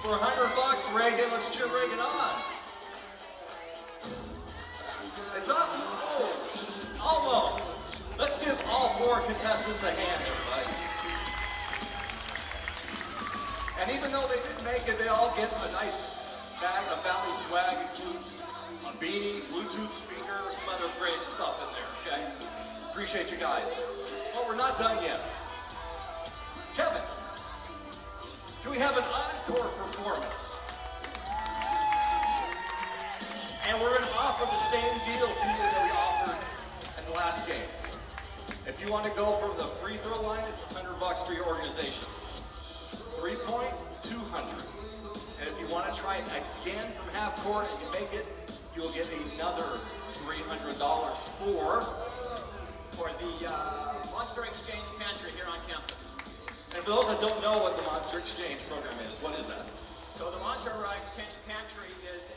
For $100, Reagan, let's cheer Reagan on. It's up. Oh, almost. Let's give all 4 contestants a hand, everybody. And even though they didn't make it, they all get a nice bag of Valley swag. Includes a beanie, Bluetooth speaker, some other great stuff in there, okay? Appreciate you guys. But we're not done yet. Kevin, can we have an encore performance? And we're going to offer the same deal to you that we offered in the last game. If you want to go from the free throw line, it's $100 for your organization. 3-point, $200. And if you want to try it again from half court and you make it, you'll get another $300 for the Monster Exchange Pantry here on campus. And for those that don't know what the Monster Exchange program is, what is that? So the Monster Exchange Pantry is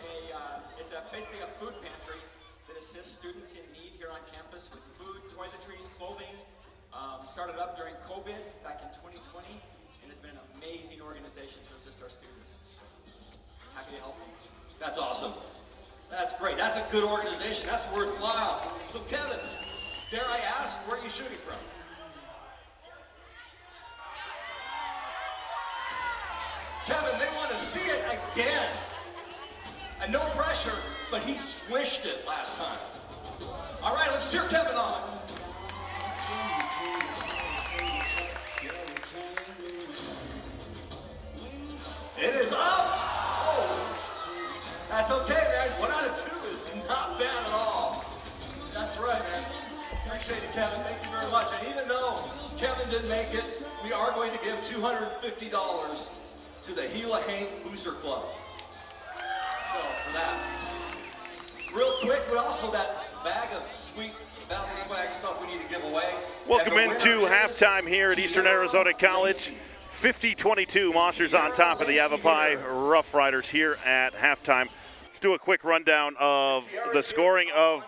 basically a food pantry that assists students in need here on campus with food, toiletries, clothing. Started up during COVID back in 2020, and has been an amazing organization to assist our students. So happy to help them. That's awesome. That's great. That's a good organization. That's worthwhile. So Kevin, dare I ask, where are you shooting from? Kevin, they want to see it again. And no pressure, but he swished it last time. All right, let's cheer Kevin on. It is up. Oh, that's okay, man. 1 out of 2 is not bad at all. That's right, man. Appreciate it, Kevin. Thank you very much. And even though Kevin didn't make it, we are going to give $250 to the Gila Hank Booster Club. So, for that. Real quick, we also that bag of sweet Valley swag stuff we need to give away. Welcome into halftime here at Eastern Arizona College. 50-22, Monsters on top of the Yavapai Rough Riders here at halftime. Let's do a quick rundown of the scoring of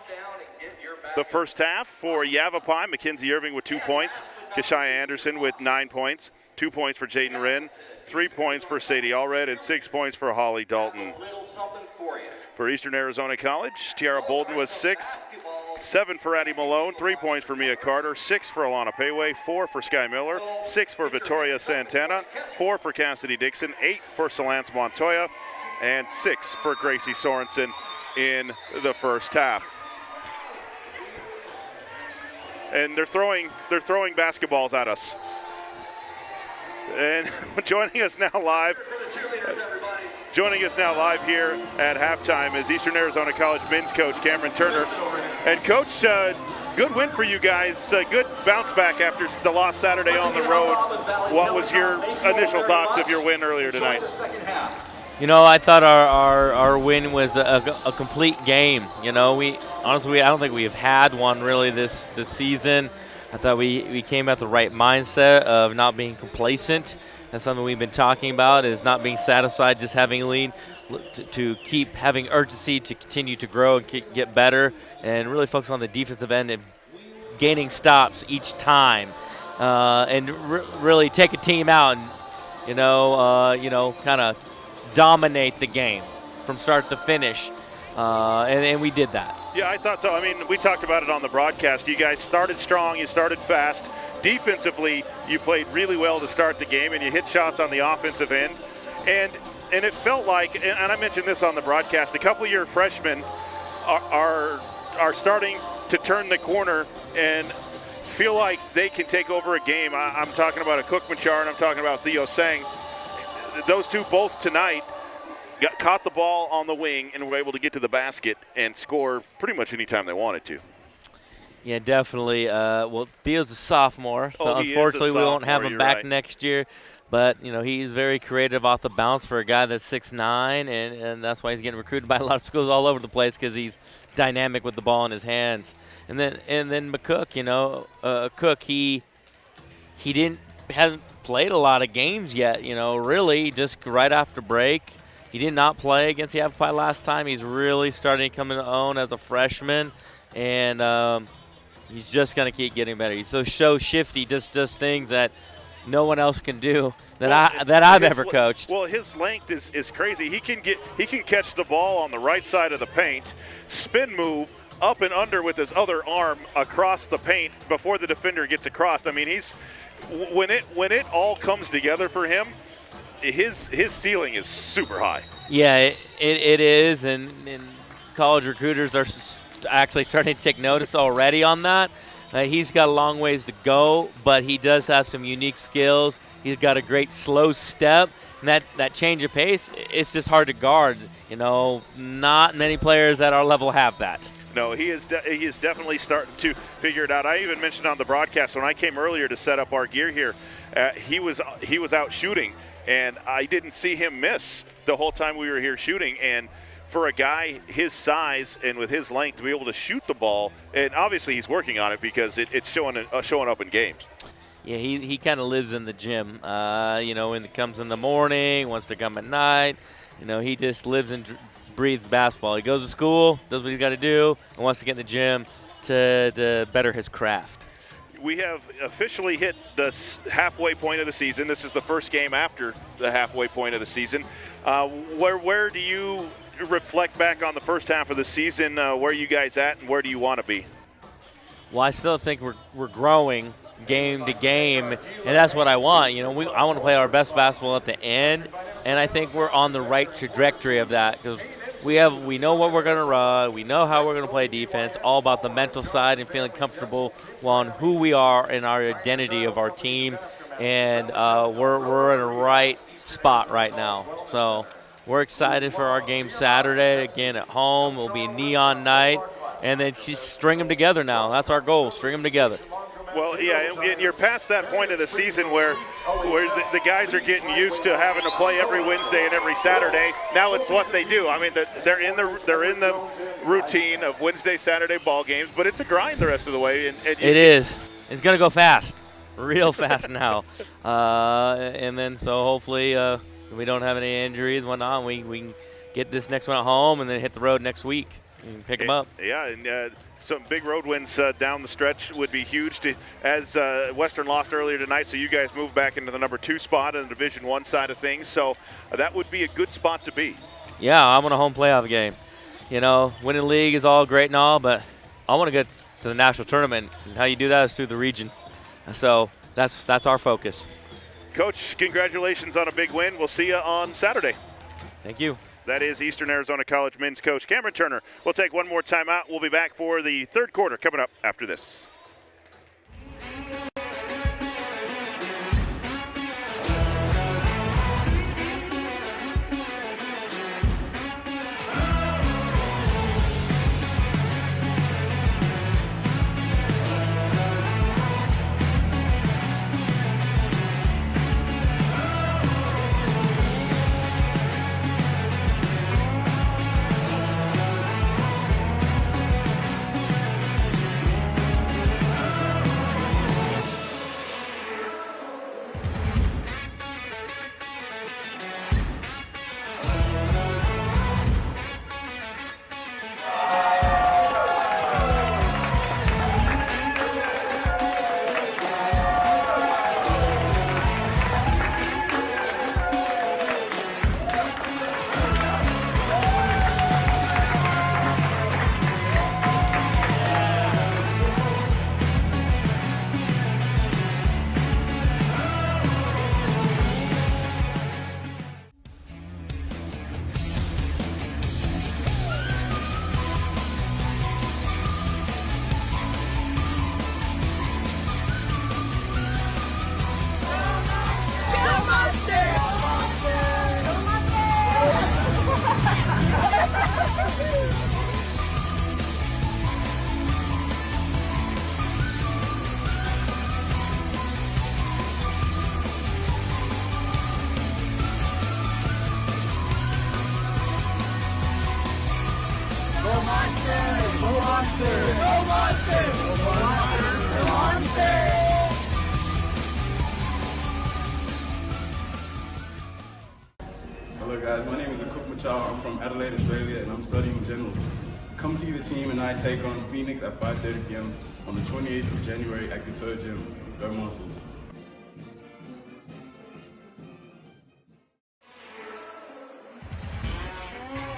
the first half for Yavapai. Mackenzie Irving with 2 points. Keshia Anderson with 9 points. 2 points for Jaden Wren. 3 points for Sadie Allred and 6 points for Holly Dalton. For Eastern Arizona College, Tiara Bolden was 6. 7 for Addie Malone, 3 points for Mia Carter, 6 for Alana Payway, 4 for Sky Miller, 6 for Victoria Santana, 4 for Cassidy Dixon, 8 for Solance Montoya, and 6 for Gracie Sorensen in the first half. And they're throwing basketballs at us. And joining us now live here at halftime is Eastern Arizona College men's coach Cameron Turner. And Coach, good win for you guys. Good bounce back after the loss Saturday on the road. What was your initial thoughts of your win earlier tonight? You know, I thought our win was a complete game. You know, I don't think we have had one really this season. I thought we came at the right mindset of not being complacent. That's something we've been talking about, is not being satisfied, just having a lead, to keep having urgency to continue to grow and get better, and really focus on the defensive end and gaining stops each time, and really take a team out and, kind of dominate the game from start to finish, and we did that. Yeah, I thought so. I mean, we talked about it on the broadcast. You guys started strong. You started fast. Defensively, you played really well to start the game, and you hit shots on the offensive end. And it felt like, and I mentioned this on the broadcast, a couple of your freshmen are starting to turn the corner and feel like they can take over a game. I'm talking about a Cook Machar and I'm talking about Theo Sang. Those two both tonight caught the ball on the wing and were able to get to the basket and score pretty much any time they wanted to. Yeah, definitely. Well, Theo's a sophomore, so unfortunately we won't have him back next year. But, he's very creative off the bounce for a guy that's 6'9", and that's why he's getting recruited by a lot of schools all over the place, because he's dynamic with the ball in his hands. And then McCook, Cook, he hasn't played a lot of games yet, really, just right after break. He did not play against Yavapai last time. He's really starting to come into own as a freshman, and he's just going to keep getting better. He's so shifty, just does things that no one else can do that I've ever coached. Well, his length is crazy. He can catch the ball on the right side of the paint, spin move up and under with his other arm across the paint before the defender gets across. I mean, when it all comes together for him, his ceiling is super high. Yeah, it is, and college recruiters are actually starting to take notice already on that. He's got a long ways to go, but he does have some unique skills. He's got a great slow step, and that change of pace, it's just hard to guard. Not many players at our level have that. No, he is definitely starting to figure it out. I even mentioned on the broadcast when I came earlier to set up our gear here, he was out shooting, and I didn't see him miss the whole time we were here shooting. And for a guy his size and with his length to be able to shoot the ball, and obviously he's working on it because it's showing up in games. Yeah, he kind of lives in the gym. When it comes in the morning, wants to come at night. He just lives and breathes basketball. He goes to school, does what he's got to do, and wants to get in the gym to better his craft. We have officially hit the halfway point of the season. This is the first game after the halfway point of the season. Where do you reflect back on the first half of the season? Where are you guys at, and where do you want to be? Well, I still think we're growing game to game, and that's what I want. I want to play our best basketball at the end, and I think we're on the right trajectory of that, because we know what we're going to run, we know how we're going to play defense, all about the mental side and feeling comfortable on who we are and our identity of our team, and we're in a right spot right now. So we're excited for our game Saturday, again at home. It'll be a neon night, and then just string them together now. That's our goal, string them together. Well, yeah, and you're past that point of the season where the guys are getting used to having to play every Wednesday and every Saturday. Now it's what they do. I mean, they're in the routine of Wednesday, Saturday ball games, but it's a grind the rest of the way. And it is. It's going to go fast, real fast now. And then so hopefully we don't have any injuries and whatnot. We can get this next one at home and then hit the road next week and pick them up. Yeah, and some big road wins down the stretch would be huge. As Western lost earlier tonight, so you guys move back into the number 2 spot in the Division I side of things. So that would be a good spot to be. Yeah, I want a home playoff game. Winning league is all great and all, but I want to get to the national tournament. And how you do that is through the region. So that's our focus. Coach, congratulations on a big win. We'll see you on Saturday. Thank you. That is Eastern Arizona College men's coach Cameron Turner. We'll take one more timeout. We'll be back for the third quarter coming up after this. Hello guys, my name is I'm from Adelaide, Australia, and I'm studying generals. Come see the team and I take on Phoenix at 5:30 p.m. on the 28th of January at KATO Gym. Go Monsters.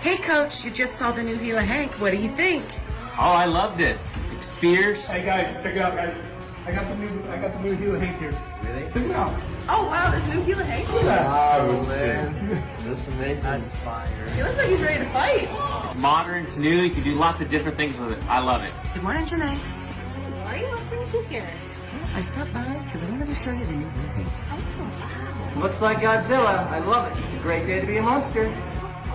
Hey coach, you just saw the new Gila Hank. What do you think? Oh, I loved it. It's fierce. Hey guys, check it out, guys. I got the new Gila Hank here. Really? Check it out. Oh wow, this new Gila Hank. So sick. That's amazing. That's fire. He looks like he's ready to fight. It's modern, it's new, you can do lots of different things with it. I love it. Good morning, Janae. Why are you brings you here? I stopped by because I wanted to show you the new Gila Hank. Oh, wow. Looks like Godzilla. I love it. It's a great day to be a monster.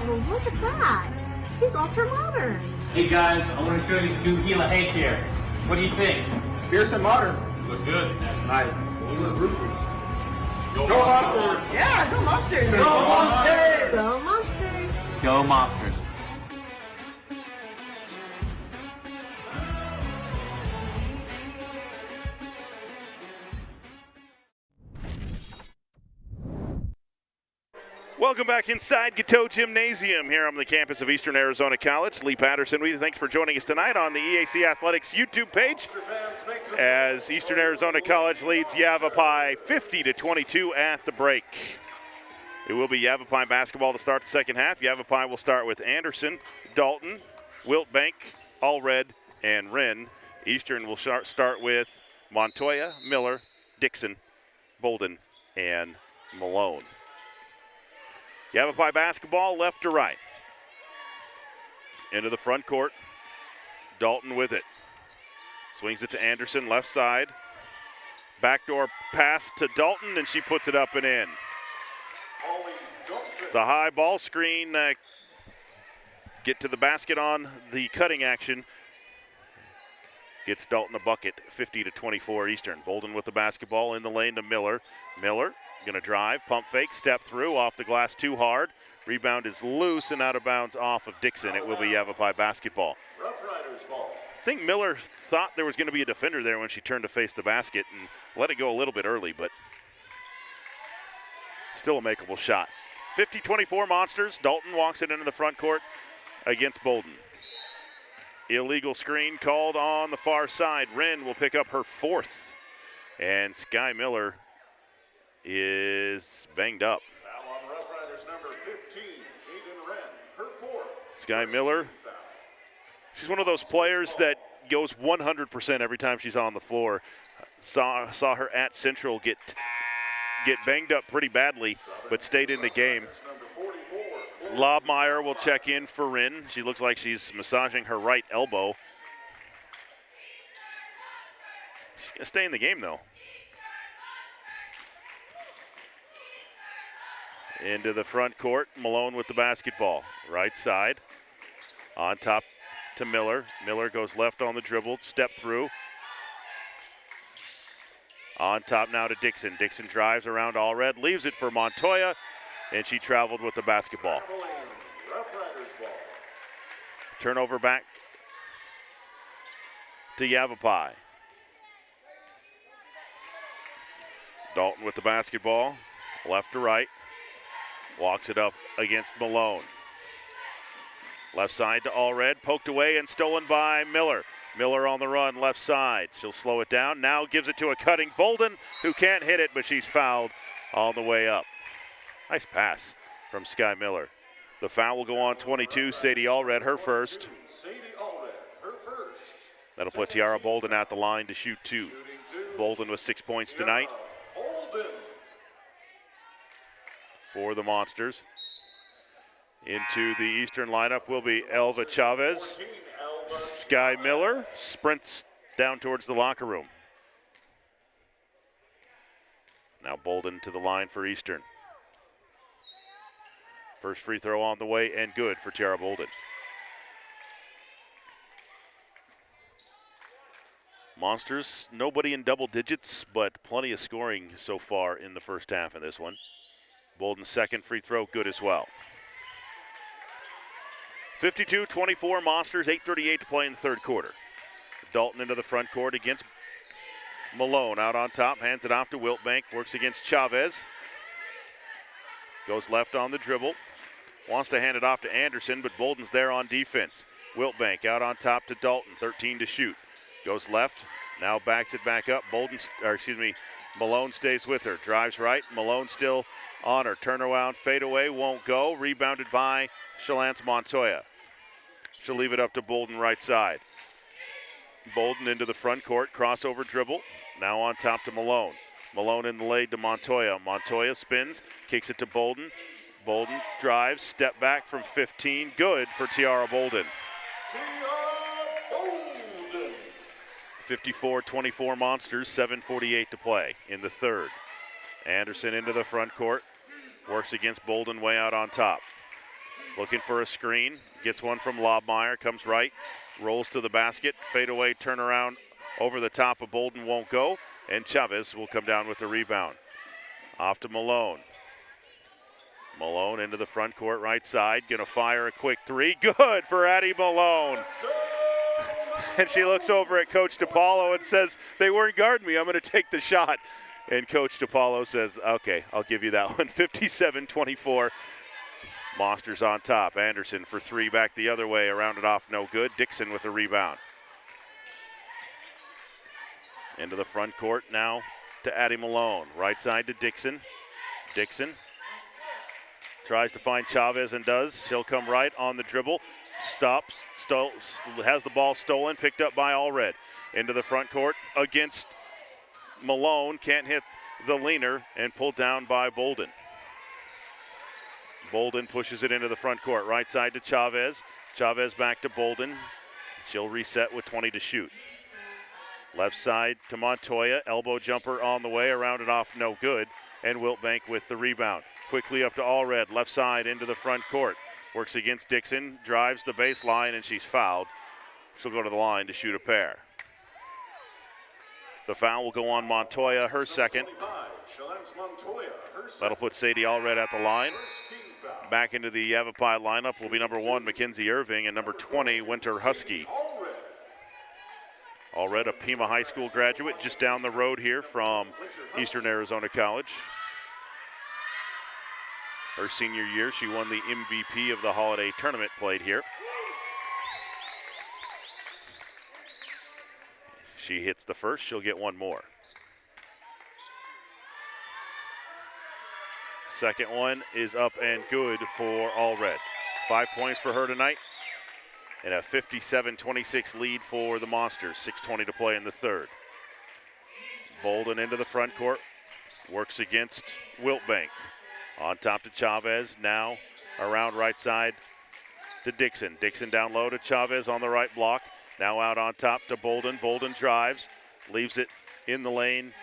Oh, look at that. He's ultra modern. Hey guys, I want to show you the new Gila Hank here. What do you think? Fierce and modern. Looks good. That's nice. You look ruthless. Go Monsters! Yeah, go Monsters. Go Monsters! Go Monsters. Go Monsters. Welcome back inside KATO Gymnasium here on the campus of Eastern Arizona College. Lee Patterson with you. Thanks for joining us tonight on the EAC Athletics YouTube page as Eastern Arizona College leads Yavapai 50-22 at the break. It will be Yavapai basketball to start the second half. Yavapai will start with Anderson, Dalton, Wiltbank, Allred, and Wren. Eastern will start with Montoya, Miller, Dixon, Bolden, and Malone. Yavapai basketball left to right. Into the front court. Dalton with it. Swings it to Anderson, left side. Backdoor pass to Dalton, and she puts it up and in. The high ball screen. Get to the basket on the cutting action. Gets Dalton a bucket, 50-24 Eastern. Bolden with the basketball in the lane to Miller. Miller gonna drive, pump fake, step through, off the glass too hard. Rebound is loose and out of bounds off of Dixon. It will be Yavapai basketball. Rough Riders ball. I think Miller thought there was gonna be a defender there when she turned to face the basket and let it go a little bit early, but still a makeable shot. 50-24 Monsters. Dalton walks it into the front court against Bolden. Illegal screen called on the far side. Wren will pick up her fourth. And Sky Miller is banged up. Foul on Rough Riders number 15, Jaden Wren, her fourth. Sky Miller, she's one of those players that goes 100% every time she's on the floor. Saw her at Central get banged up pretty badly, but stayed in the game. Lobmeyer will check in for Wren. She looks like she's massaging her right elbow. She's gonna stay in the game though. Into the front court, Malone with the basketball. Right side, on top to Miller. Miller goes left on the dribble, step through. On top now to Dixon. Dixon drives around Allred, leaves it for Montoya, and she traveled with the basketball. Rough Riders ball. Turnover back to Yavapai. Dalton with the basketball, left to right. Walks it up against Malone. Left side to Allred, poked away and stolen by Miller. Miller on the run, left side. She'll slow it down. Now gives it to a cutting Bolden, who can't hit it, but she's fouled on the way up. Nice pass from Sky Miller. The foul will go on 22, Sadie Allred, her first. Sadie Allred, her first. That'll put Tiara Bolden at the line to shoot two. Bolden with 6 points tonight Bolden. for the Monsters. Into the Eastern lineup will be Elva Chavez. Sky Miller sprints down towards the locker room. Now Bolden to the line for Eastern. First free throw on the way and good for Tiara Bolden. Monsters, nobody in double digits, but plenty of scoring so far in the first half in this one. Bolden's second free throw, good as well. 52-24 Monsters, 8:38 to play in the third quarter. Dalton into the front court against Malone. Out on top, hands it off to Wiltbank, works against Chavez. Goes left on the dribble. Wants to hand it off to Anderson, but Bolden's there on defense. Wiltbank out on top to Dalton, 13 to shoot. Goes left, now backs it back up. Malone stays with her. Drives right, Malone still on her. Turnaround, fadeaway, won't go. Rebounded by Shalance Montoya. She'll leave it up to Bolden right side. Bolden into the front court, crossover dribble. Now on top to Malone. Malone in the lane to Montoya. Montoya spins, kicks it to Bolden. Bolden drives, step back from 15. Good for Tiara Bolden. 54-24 Monsters, 7:48 to play in the third. Anderson into the front court, works against Bolden way out on top. Looking for a screen, gets one from Lobmeyer, comes right, rolls to the basket, fadeaway turnaround over the top of Bolden, won't go, and Chavez will come down with the rebound. Off to Malone. Malone into the front court right side, gonna fire a quick three. Good for Addie Malone. And she looks over at Coach DePaulo and says, they weren't guarding me, I'm gonna take the shot. And Coach DePaulo says, okay, I'll give you that one. 57-24, Monsters on top. Anderson for three, back the other way, around it off, no good. Dixon with a rebound. Into the front court now to Addie Malone. Right side to Dixon. Dixon tries to find Chavez and does. She'll come right on the dribble. Stops, has the ball stolen, picked up by Allred. Into the front court against Malone. Can't hit the leaner and pulled down by Bolden. Bolden pushes it into the front court. Right side to Chavez. Chavez back to Bolden. She'll reset with 20 to shoot. Left side to Montoya. Elbow jumper on the way. Around it off, no good. And Wiltbank with the rebound. Quickly up to Allred. Left side into the front court. Works against Dixon. Drives the baseline, and she's fouled. She'll go to the line to shoot a pair. The foul will go on Montoya, her second. That'll put Sadie Allred at the line. Back into the Yavapai lineup will be number 1, Mackenzie Irving, and number 20, Winter Husky. Allred, a Pima High School graduate, just down the road here from Eastern Arizona College. Her senior year, she won the MVP of the holiday tournament played here. She hits the first, she'll get one more. Second one is up and good for Allred. 5 points for her tonight. And a 57-26 lead for the Monsters. 6:20 to play in the third. Bolden into the front court. Works against Wiltbank. On top to Chavez. Now around right side to Dixon. Dixon down low to Chavez on the right block. Now out on top to Bolden. Bolden drives. Leaves it in the lane.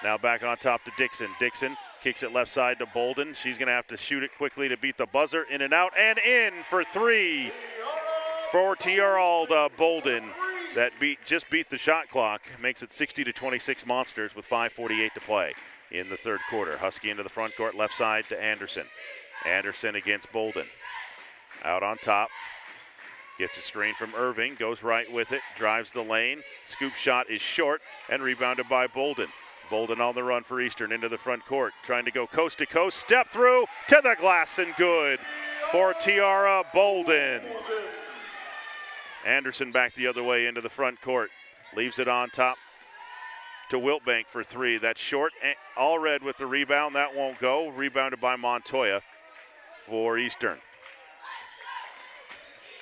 Now back on top to Dixon. Dixon kicks it left side to Bolden. She's going to have to shoot it quickly to beat the buzzer. In and out and in for three for Tiara Bolden. That just beat the shot clock. Makes it 60-26 Monsters with 5:48 to play in the third quarter. Husky into the front court, left side to Anderson. Anderson against Bolden. Out on top. Gets a screen from Irving, goes right with it, drives the lane. Scoop shot is short and rebounded by Bolden. Bolden on the run for Eastern into the front court, trying to go coast to coast. Step through to the glass and good for Tiara Bolden. Anderson back the other way into the front court. Leaves it on top to Wiltbank for three. That's short. Allred with the rebound. That won't go. Rebounded by Montoya for Eastern.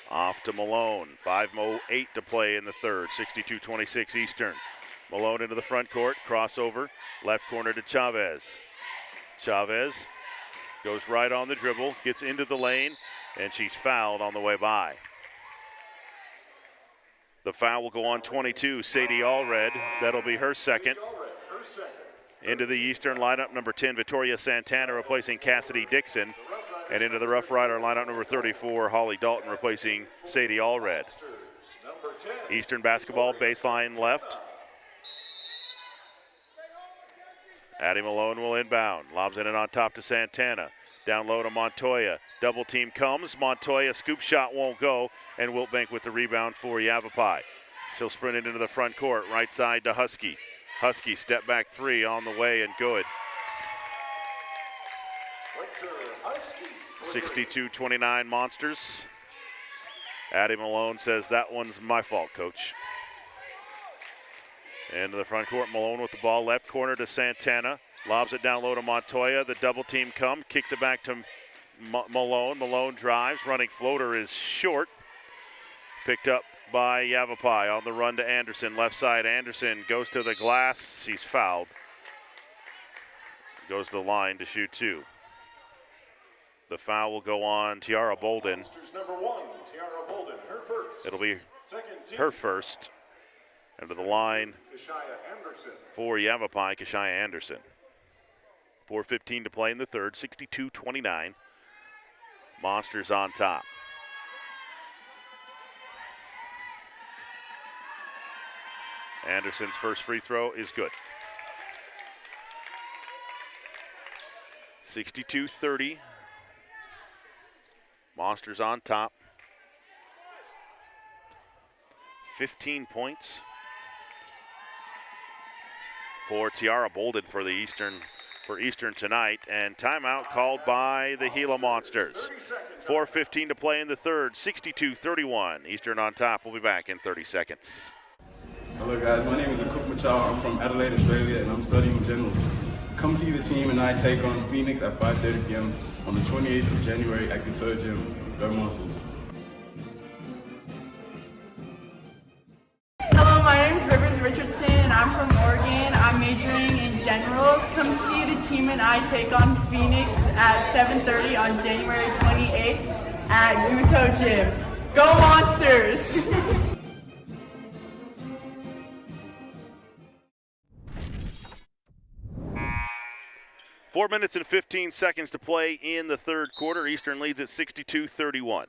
Off to Malone. 5:08 to play in the third. 62-26 Eastern. Malone into the front court. Crossover. Left corner to Chavez. Chavez goes right on the dribble. Gets into the lane. And she's fouled on the way by. The foul will go on 22, Sadie Allred. That'll be her second. Into the Eastern lineup, number 10, Victoria Santana replacing Cassidy Dixon. And into the Rough Rider lineup, number 34, Holly Dalton replacing Sadie Allred. Eastern basketball, baseline left. Addie Malone will inbound. Lobs in and on top to Santana. Down low to Montoya. Double team comes. Montoya scoop shot won't go, and Wiltbank with the rebound for Yavapai. She'll sprint it into the front court. Right side to Husky. Husky step back three on the way and good. 62-29 Monsters. Addie Malone says that one's my fault, coach. Into the front court, Malone with the ball, left corner to Santana. Lobs it down low to Montoya. The double team come, kicks it back to Malone. Malone drives, running floater is short. Picked up by Yavapai on the run to Anderson. Left side, Anderson goes to the glass. She's fouled. Goes to the line to shoot two. The foul will go on Tiara Bolden. Number 1, Tiara Bolden, her first. It'll be her first. And to the line for Yavapai, Kashaya Anderson. 4:15 to play in the third, 62-29. Monsters on top. Anderson's first free throw is good. 62-30. Monsters on top. 15 points for Tiara Bolden for the Eastern tonight, and timeout called by the Gila Monsters. 4:15 to play in the third, 62-31. Eastern on top. We'll be back in 30 seconds. Hello guys, my name is Akuk Machal. I'm from Adelaide, Australia, and I'm studying general. Come see the team and I take on Phoenix at 5:30 p.m. on the 28th of January at KATO Gym. Go Monsters. Hello, my name is Rivers Richardson. I'm from Oregon. I'm majoring in generals. Come see the team and I take on Phoenix at 7:30 on January 28th at KATO Gym. Go Monsters! 4 minutes and 15 seconds to play in the third quarter. Eastern leads at 62-31.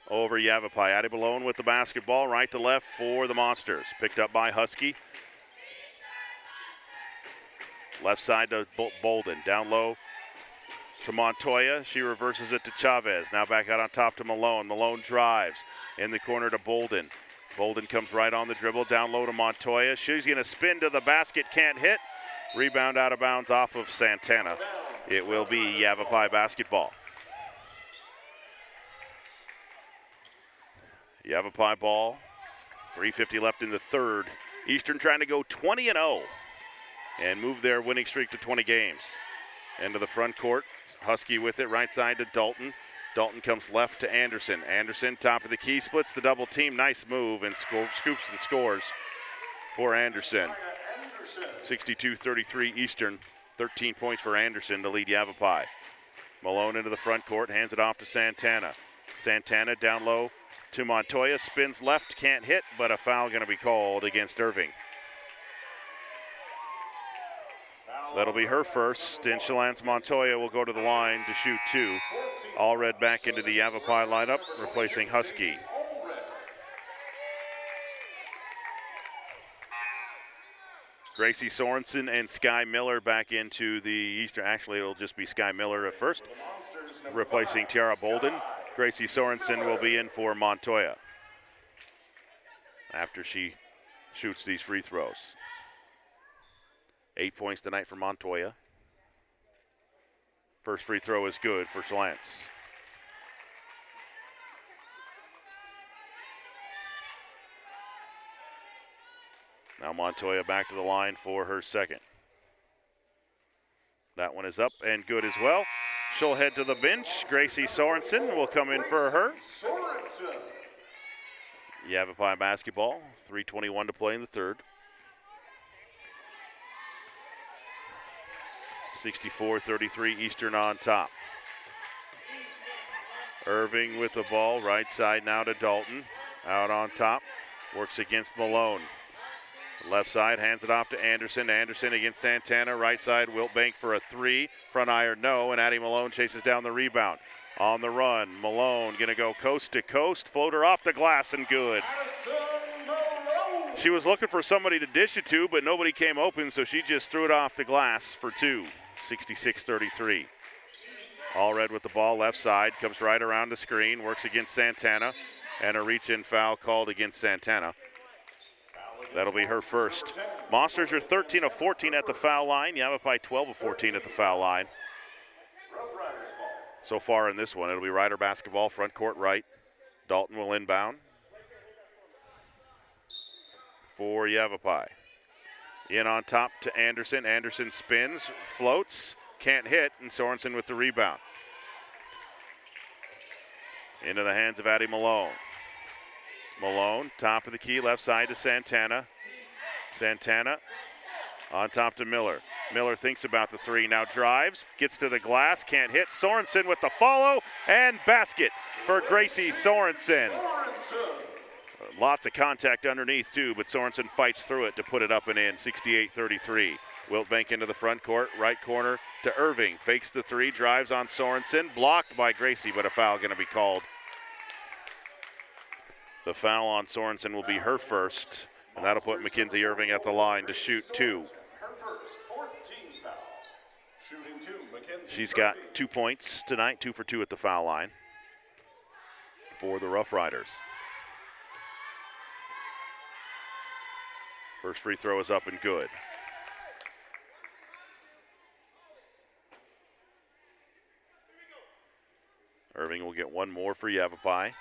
Over Yavapai. Addie Malone with the basketball, right to left for the Monsters. Picked up by Husky. Left side to Bolden. Down low to Montoya. She reverses it to Chavez. Now back out on top to Malone. Malone drives in the corner to Bolden. Bolden comes right on the dribble. Down low to Montoya. She's going to spin to the basket. Can't hit. Rebound out of bounds off of Santana. It will be Yavapai basketball. Yavapai ball. 3:50 left in the third. Eastern trying to go 20-0 and move their winning streak to 20 games. Into the front court. Husky with it, right side to Dalton. Dalton comes left to Anderson. Anderson, top of the key, splits the double team. Nice move and scoops and scores for Anderson. 62-33 Eastern. 13 points for Anderson to lead Yavapai. Malone into the front court, hands it off to Santana. Santana down low to Montoya, spins left, can't hit, but a foul going to be called against Irving. That'll be her first, and Shalance Montoya will go to the line to shoot two. Allred back into the Yavapai lineup, replacing Husky. Gracie Sorensen and Sky Miller back into the Eastern. Actually, it'll just be Sky Miller at first, replacing Tiara Bolden. Gracie Sorensen will be in for Montoya after she shoots these free throws. 8 points tonight for Montoya. First free throw is good for Shalance. Now Montoya back to the line for her second. That one is up and good as well. She'll head to the bench. Gracie Sorensen will come in for her. Yavapai basketball, 3:21 to play in the third. 64-33 Eastern on top. Irving with the ball, right side now to Dalton. Out on top, works against Malone. Left side, hands it off to Anderson. Anderson against Santana. Right side, Wiltbank for a three. Front iron, no, and Addie Malone chases down the rebound. On the run, Malone gonna go coast to coast. Floater off the glass and good. She was looking for somebody to dish it to, but nobody came open, so she just threw it off the glass for two. 66-33. Allred with the ball left side, comes right around the screen, works against Santana, and a reach-in foul called against Santana. That'll be her first. Monsters are 13 of 14 at the foul line. Yavapai 12 of 14 at the foul line. So far in this one, it'll be Rider basketball, front court right. Dalton will inbound for Yavapai. In on top to Anderson. Anderson spins, floats, can't hit, and Sorensen with the rebound. Into the hands of Addie Malone. Malone, top of the key, left side to Santana. Santana on top to Miller. Miller thinks about the three, now drives, gets to the glass, can't hit. Sorensen with the follow, and basket for Gracie Sorensen. Lots of contact underneath too, but Sorensen fights through it to put it up and in, 68-33. Wiltbank into the front court, right corner to Irving. Fakes the three, drives on Sorensen, blocked by Gracie, but a foul gonna be called. The foul on Sorensen will be her first, and that'll put Mackenzie Irving at the line to shoot two. She's got 2 points tonight, 2 for 2 at the foul line for the Rough Riders. First free throw is up and good. Irving will get one more for Yavapai.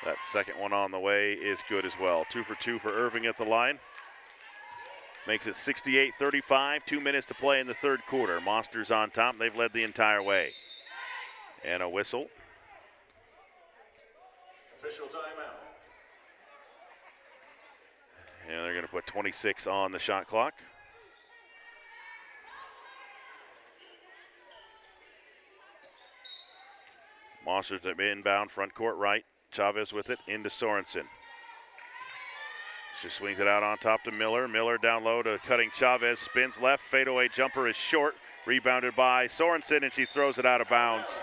That second one on the way is good as well. 2 for 2 for Irving at the line. Makes it 68-35, 2 minutes to play in the third quarter. Monsters on top, they've led the entire way. And a whistle. Official timeout. And they're gonna put 26 on the shot clock. Monsters at inbound, front court right. Chavez with it, into Sorensen. She swings it out on top to Miller. Miller down low to cutting Chavez, spins left, fadeaway jumper is short, rebounded by Sorensen, and she throws it out of bounds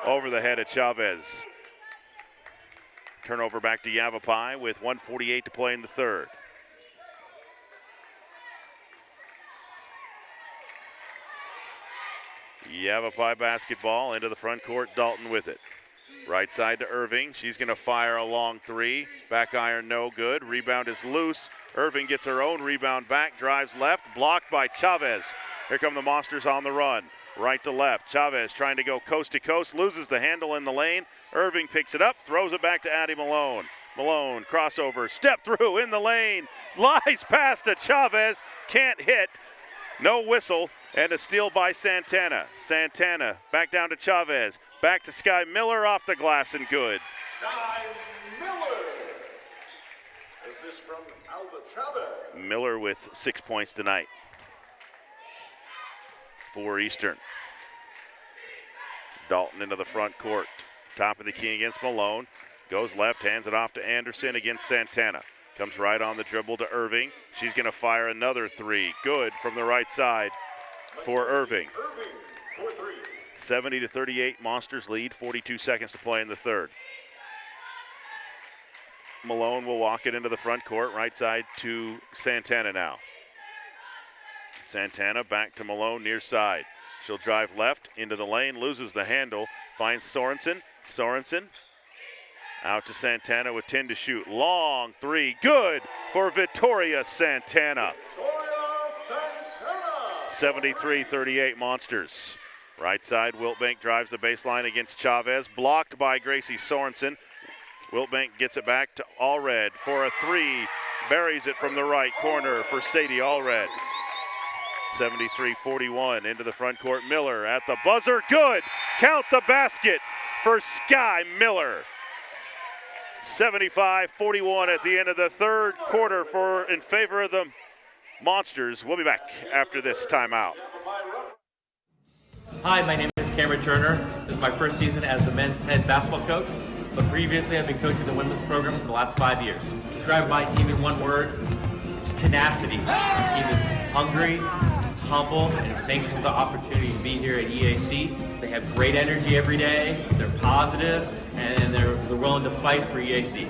over the head of Chavez. Turnover back to Yavapai with 1:48 to play in the third. Yavapai basketball into the front court, Dalton with it. Right side to Irving. She's going to fire a long three. Back iron, no good. Rebound is loose. Irving gets her own rebound back, drives left, blocked by Chavez. Here come the Monsters on the run. Right to left. Chavez trying to go coast to coast, loses the handle in the lane. Irving picks it up, throws it back to Addie Malone. Malone, crossover, step through in the lane. Lies past to Chavez, can't hit. No whistle, and a steal by Santana. Santana back down to Chavez. Back to Sky Miller off the glass and good. Sky Miller. Assist from Alba Chavez. Miller with 6 points tonight for Eastern. Dalton into the front court. Top of the key against Malone. Goes left, hands it off to Anderson against Santana. Comes right on the dribble to Irving. She's going to fire another three. Good from the right side for Irving. 70-38, Monsters lead, 42 seconds to play in the third. Malone will walk it into the front court, right side to Santana now. Santana back to Malone near side. She'll drive left into the lane, loses the handle, finds Sorensen. Sorensen out to Santana with 10 to shoot. Long three, good for Victoria Santana. 73-38 Monsters. Right side, Wiltbank drives the baseline against Chavez, blocked by Gracie Sorensen. Wiltbank gets it back to Allred for a three, buries it from the right corner for Sadie Allred. 73-41 into the front court. Miller at the buzzer, good. Count the basket for Sky Miller. 75-41 at the end of the third quarter in favor of the Monsters. We'll be back after this timeout. Hi, my name is Cameron Turner. This is my first season as the men's head basketball coach, but previously I've been coaching the women's program for the last 5 years. Describe my team in one word, it's tenacity. My team is hungry, it's humble, and it's thankful for the opportunity to be here at EAC. They have great energy every day, they're positive, and they're willing to fight for EAC.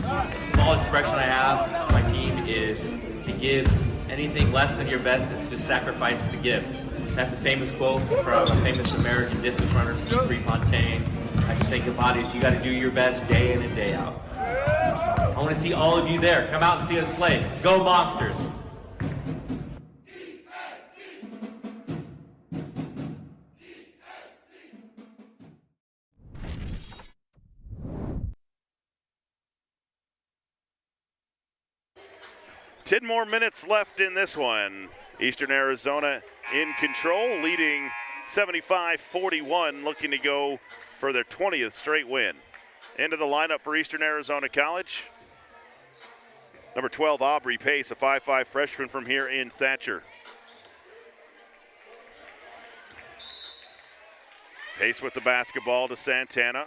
A small expression I have for my team is to give anything less than your best is to sacrifice the gift. That's a famous quote from a famous American distance runner, Steve Prefontaine. I can say goodbye to you got to do your best day in and day out. I want to see all of you there. Come out and see us play. Go Monsters! 10 more minutes left in this one. Eastern Arizona in control, leading 75-41, looking to go for their 20th straight win. Into the lineup for Eastern Arizona College. Number 12, Aubrey Pace, a 5'5" freshman from here in Thatcher. Pace with the basketball to Santana.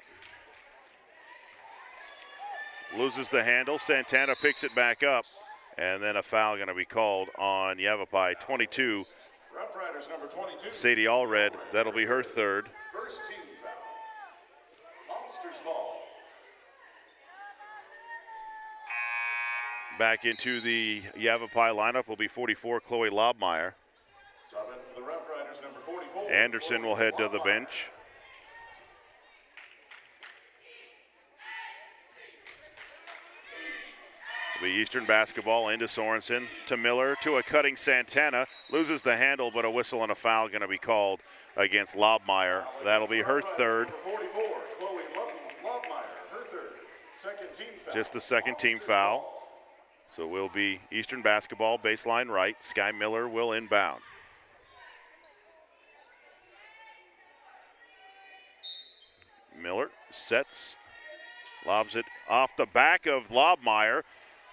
Loses the handle. Santana picks it back up. And then a foul going to be called on Yavapai, 22. Rough Riders number 22. Sadie Allred, that'll be her third. First team foul. Monsters ball. Back into the Yavapai lineup will be 44, Chloe Lobmeyer. Subbing for the Rough Riders number 44. Anderson will head to the bench. It'll be Eastern basketball into Sorensen, to Miller, to a cutting Santana. Loses the handle, but a whistle and a foul going to be called against Lobmeyer. That'll be her third. Number 44, Chloe Lobmeyer, her third. Second team foul. Just a second team foul. So it will be Eastern basketball, baseline right. Sky Miller will inbound. Miller sets, lobs it off the back of Lobmeyer,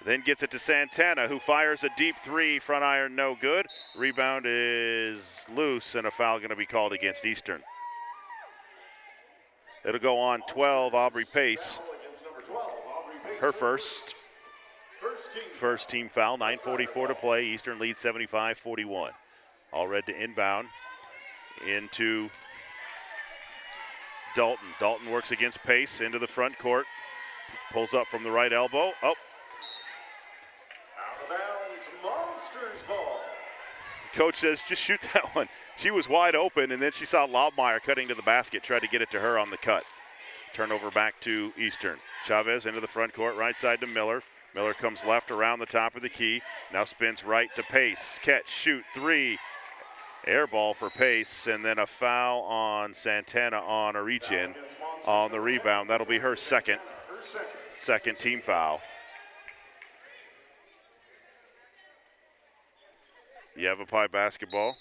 then gets it to Santana, who fires a deep three, front iron no good. Rebound is loose, and a foul going to be called against Eastern. It'll go on 12, Aubrey Pace. Her first team foul, 9:44 to play. Eastern leads 75-41. Allred to inbound into Dalton. Dalton works against Pace into the front court. Pulls up from the right elbow. Oh. Out of bounds, Monsters ball. Coach says, just shoot that one. She was wide open, and then she saw Lobmeyer cutting to the basket, tried to get it to her on the cut. Turnover back to Eastern. Chavez into the front court, right side to Miller. Miller comes left around the top of the key. Now spins right to Pace. Catch, shoot, three. Air ball for Pace, and then a foul on Santana on a reach-in on the rebound. That'll be her second team foul. Yavapai basketball.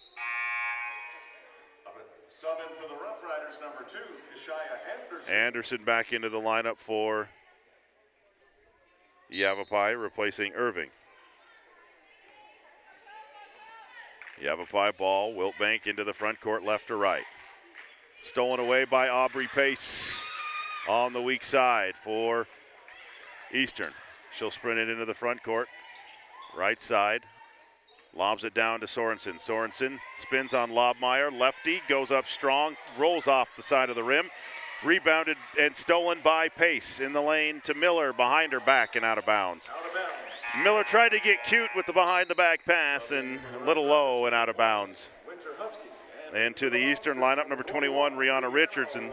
Subbing for the Rough Riders, number 2, Kishaya Anderson. Anderson back into the lineup for Yavapai, replacing Irving. Yavapai ball, Wiltbank into the front court, left to right. Stolen away by Aubrey Pace on the weak side for Eastern. She'll sprint it into the front court, right side. Lobs it down to Sorensen. Sorensen spins on Lobmeyer. Lefty goes up strong, rolls off the side of the rim. Rebounded and stolen by Pace in the lane to Miller, behind her back and out of bounds. Miller tried to get cute with the behind the back pass and a little low and out of bounds. And to the Eastern lineup, number 21, Rihanna Richardson.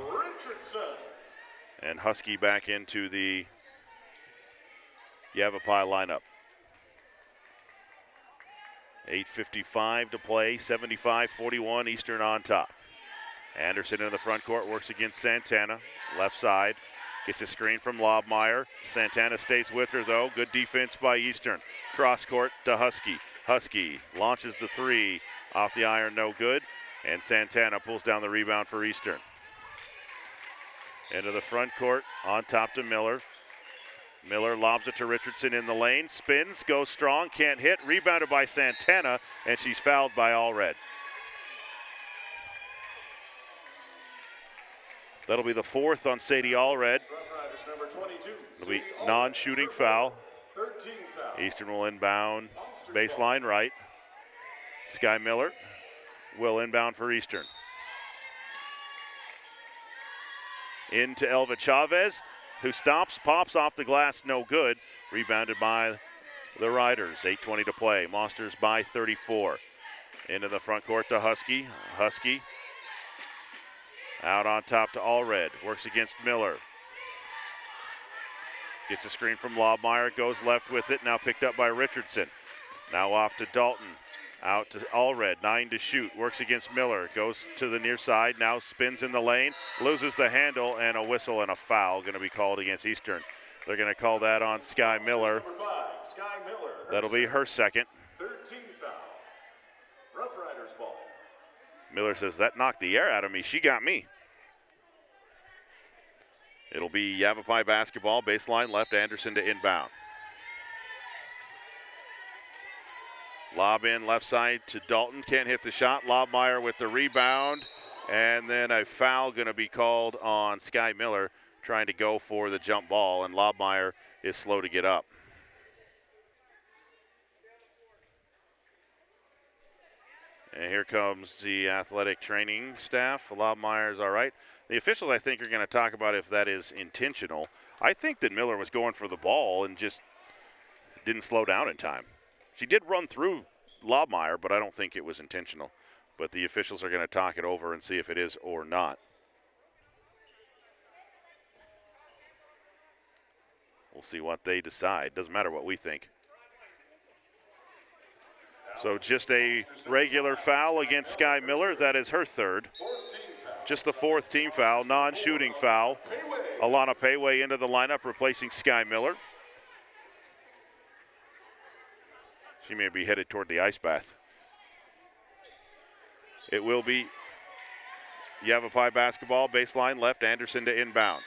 And Husky back into the Yavapai lineup. 8:55 to play, 75-41, Eastern on top. Anderson in the front court, works against Santana, left side. Gets a screen from Lobmeyer. Santana stays with her, though. Good defense by Eastern. Cross court to Husky. Husky launches the three. Off the iron, no good. And Santana pulls down the rebound for Eastern. Into the front court, on top to Miller. Miller lobs it to Richardson in the lane. Spins, goes strong, can't hit. Rebounded by Santana, and she's fouled by Allred. That'll be the fourth on Sadie Allred. It'll be non-shooting foul. Eastern will inbound baseline right. Sky Miller will inbound for Eastern. Into Elva Chavez, who stops, pops off the glass, no good. Rebounded by the Riders, 8:20 to play. Monsters by 34. Into the front court to Husky. Husky out on top to Allred. Works against Miller. Gets a screen from Lobmeyer. Goes left with it. Now picked up by Richardson. Now off to Dalton. Out to Allred. 9 to shoot. Works against Miller. Goes to the near side. Now spins in the lane. Loses the handle, and a whistle and a foul going to be called against Eastern. They're going to call that on Sky Miller. That'll be her second. 13 foul. Rough Riders ball. Miller says, that knocked the air out of me. She got me. It'll be Yavapai basketball. Baseline left, Anderson to inbound. Lob in left side to Dalton. Can't hit the shot. Lobmeyer with the rebound. And then a foul going to be called on Sky Miller trying to go for the jump ball. And Lobmeyer is slow to get up. And here comes the athletic training staff. Lobmeyer's all right. The officials, I think, are going to talk about if that is intentional. I think that Miller was going for the ball and just didn't slow down in time. She did run through Lobmeyer, but I don't think it was intentional. But the officials are going to talk it over and see if it is or not. We'll see what they decide. Doesn't matter what we think. So just a regular foul against Sky Miller. That is her third. Just the fourth team foul, non-shooting foul. Alana Payway into the lineup, replacing Sky Miller. She may be headed toward the ice bath. It will be Yavapai basketball, baseline left, Anderson to inbound.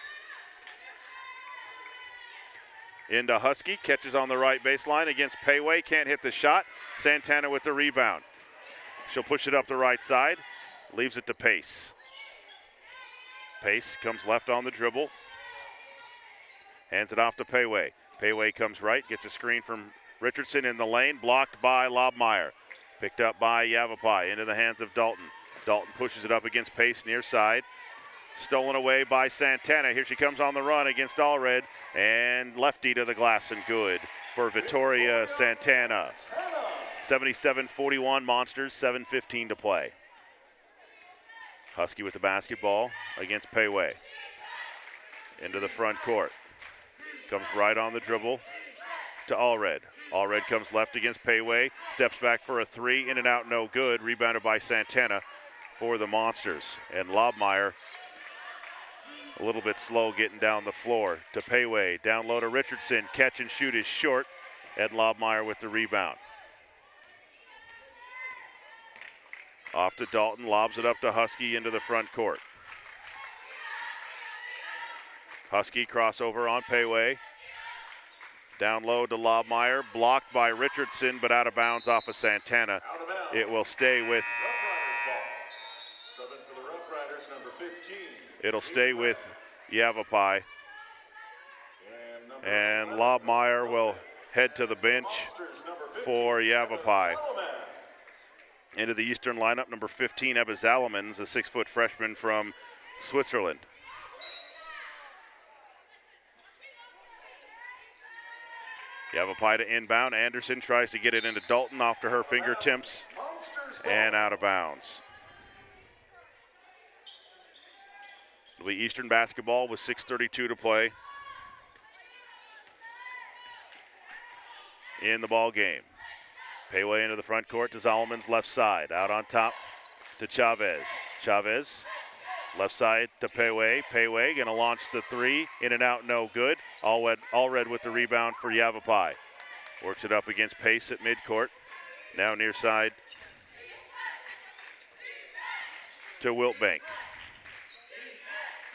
Into Husky, catches on the right baseline against Payway, can't hit the shot. Santana with the rebound. She'll push it up the right side, leaves it to Pace. Pace comes left on the dribble, hands it off to Payway. Payway comes right, gets a screen from Richardson in the lane, blocked by Lobmeyer. Picked up by Yavapai, into the hands of Dalton. Dalton pushes it up against Pace near side. Stolen away by Santana. Here she comes on the run against Allred, and lefty to the glass and good for Victoria Santana. 77-41 Monsters, 7:15 to play. Husky with the basketball against Payway. Into the front court. Comes right on the dribble to Allred. Allred comes left against Payway. Steps back for a three. In and out, no good. Rebounded by Santana for the Monsters. And Lobmeyer a little bit slow getting down the floor to Payway. Down low to Richardson. Catch and shoot is short. Ed Lobmeyer with the rebound. Off to Dalton, lobs it up to Husky into the front court. Husky crossover on Payway. Down low to Lobmeyer, blocked by Richardson, but out of bounds off of Santana. It will stay with. For the Rough Riders, number 15. It'll stay with Yavapai. And Lobmeyer will head to the bench for Yavapai. Into the Eastern lineup, number 15, Ebba Zalemans, a 6-foot freshman from Switzerland. Yavapai to inbound. Anderson tries to get it into Dalton off to her fingertips and out of bounds. It'll be Eastern basketball with 6:32 to play in the ball game. Payway into the front court to Zalman's left side. Out on top to Chavez. Chavez, left side to Payway. Payway going to launch the three. In and out, no good. Allred with the rebound for Yavapai. Works it up against Pace at midcourt. Now near side to Wiltbank.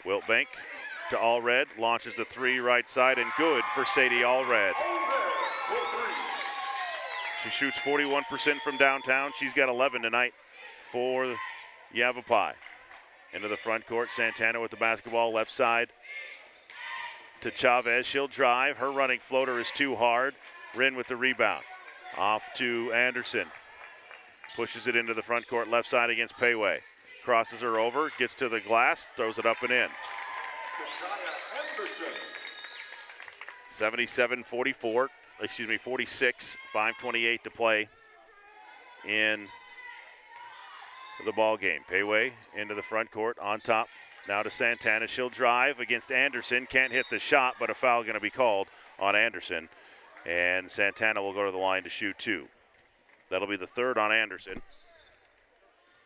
Wiltbank to Allred. Launches the three right side and good for Sadie Allred. She shoots 41% from downtown. She's got 11 tonight for Yavapai. Into the front court, Santana with the basketball, left side to Chavez. She'll drive. Her running floater is too hard. Wren with the rebound. Off to Anderson. Pushes it into the front court, left side against Payway. Crosses her over, gets to the glass, throws it up and in. 46, 5:28 to play in the ball game. Payway into the front court on top. Now to Santana. She'll drive against Anderson. Can't hit the shot, but a foul going to be called on Anderson. And Santana will go to the line to shoot 2. That'll be the third on Anderson.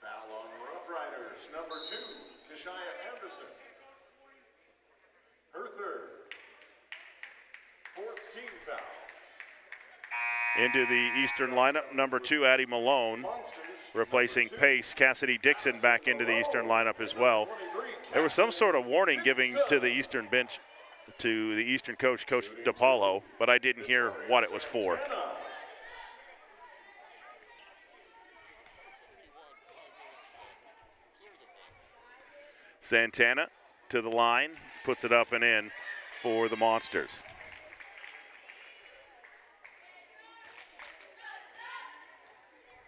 Foul on Rough Riders, number 2, Keshia Anderson. Her third. 4th team foul. Into the Eastern lineup, number 2, Addie Malone, replacing Pace. Cassidy Dixon back into the Eastern lineup as well. There was some sort of warning giving to the Eastern bench, to the Eastern coach, Coach DePaulo, but I didn't hear what it was for. Santana to the line, puts it up and in for the Monsters.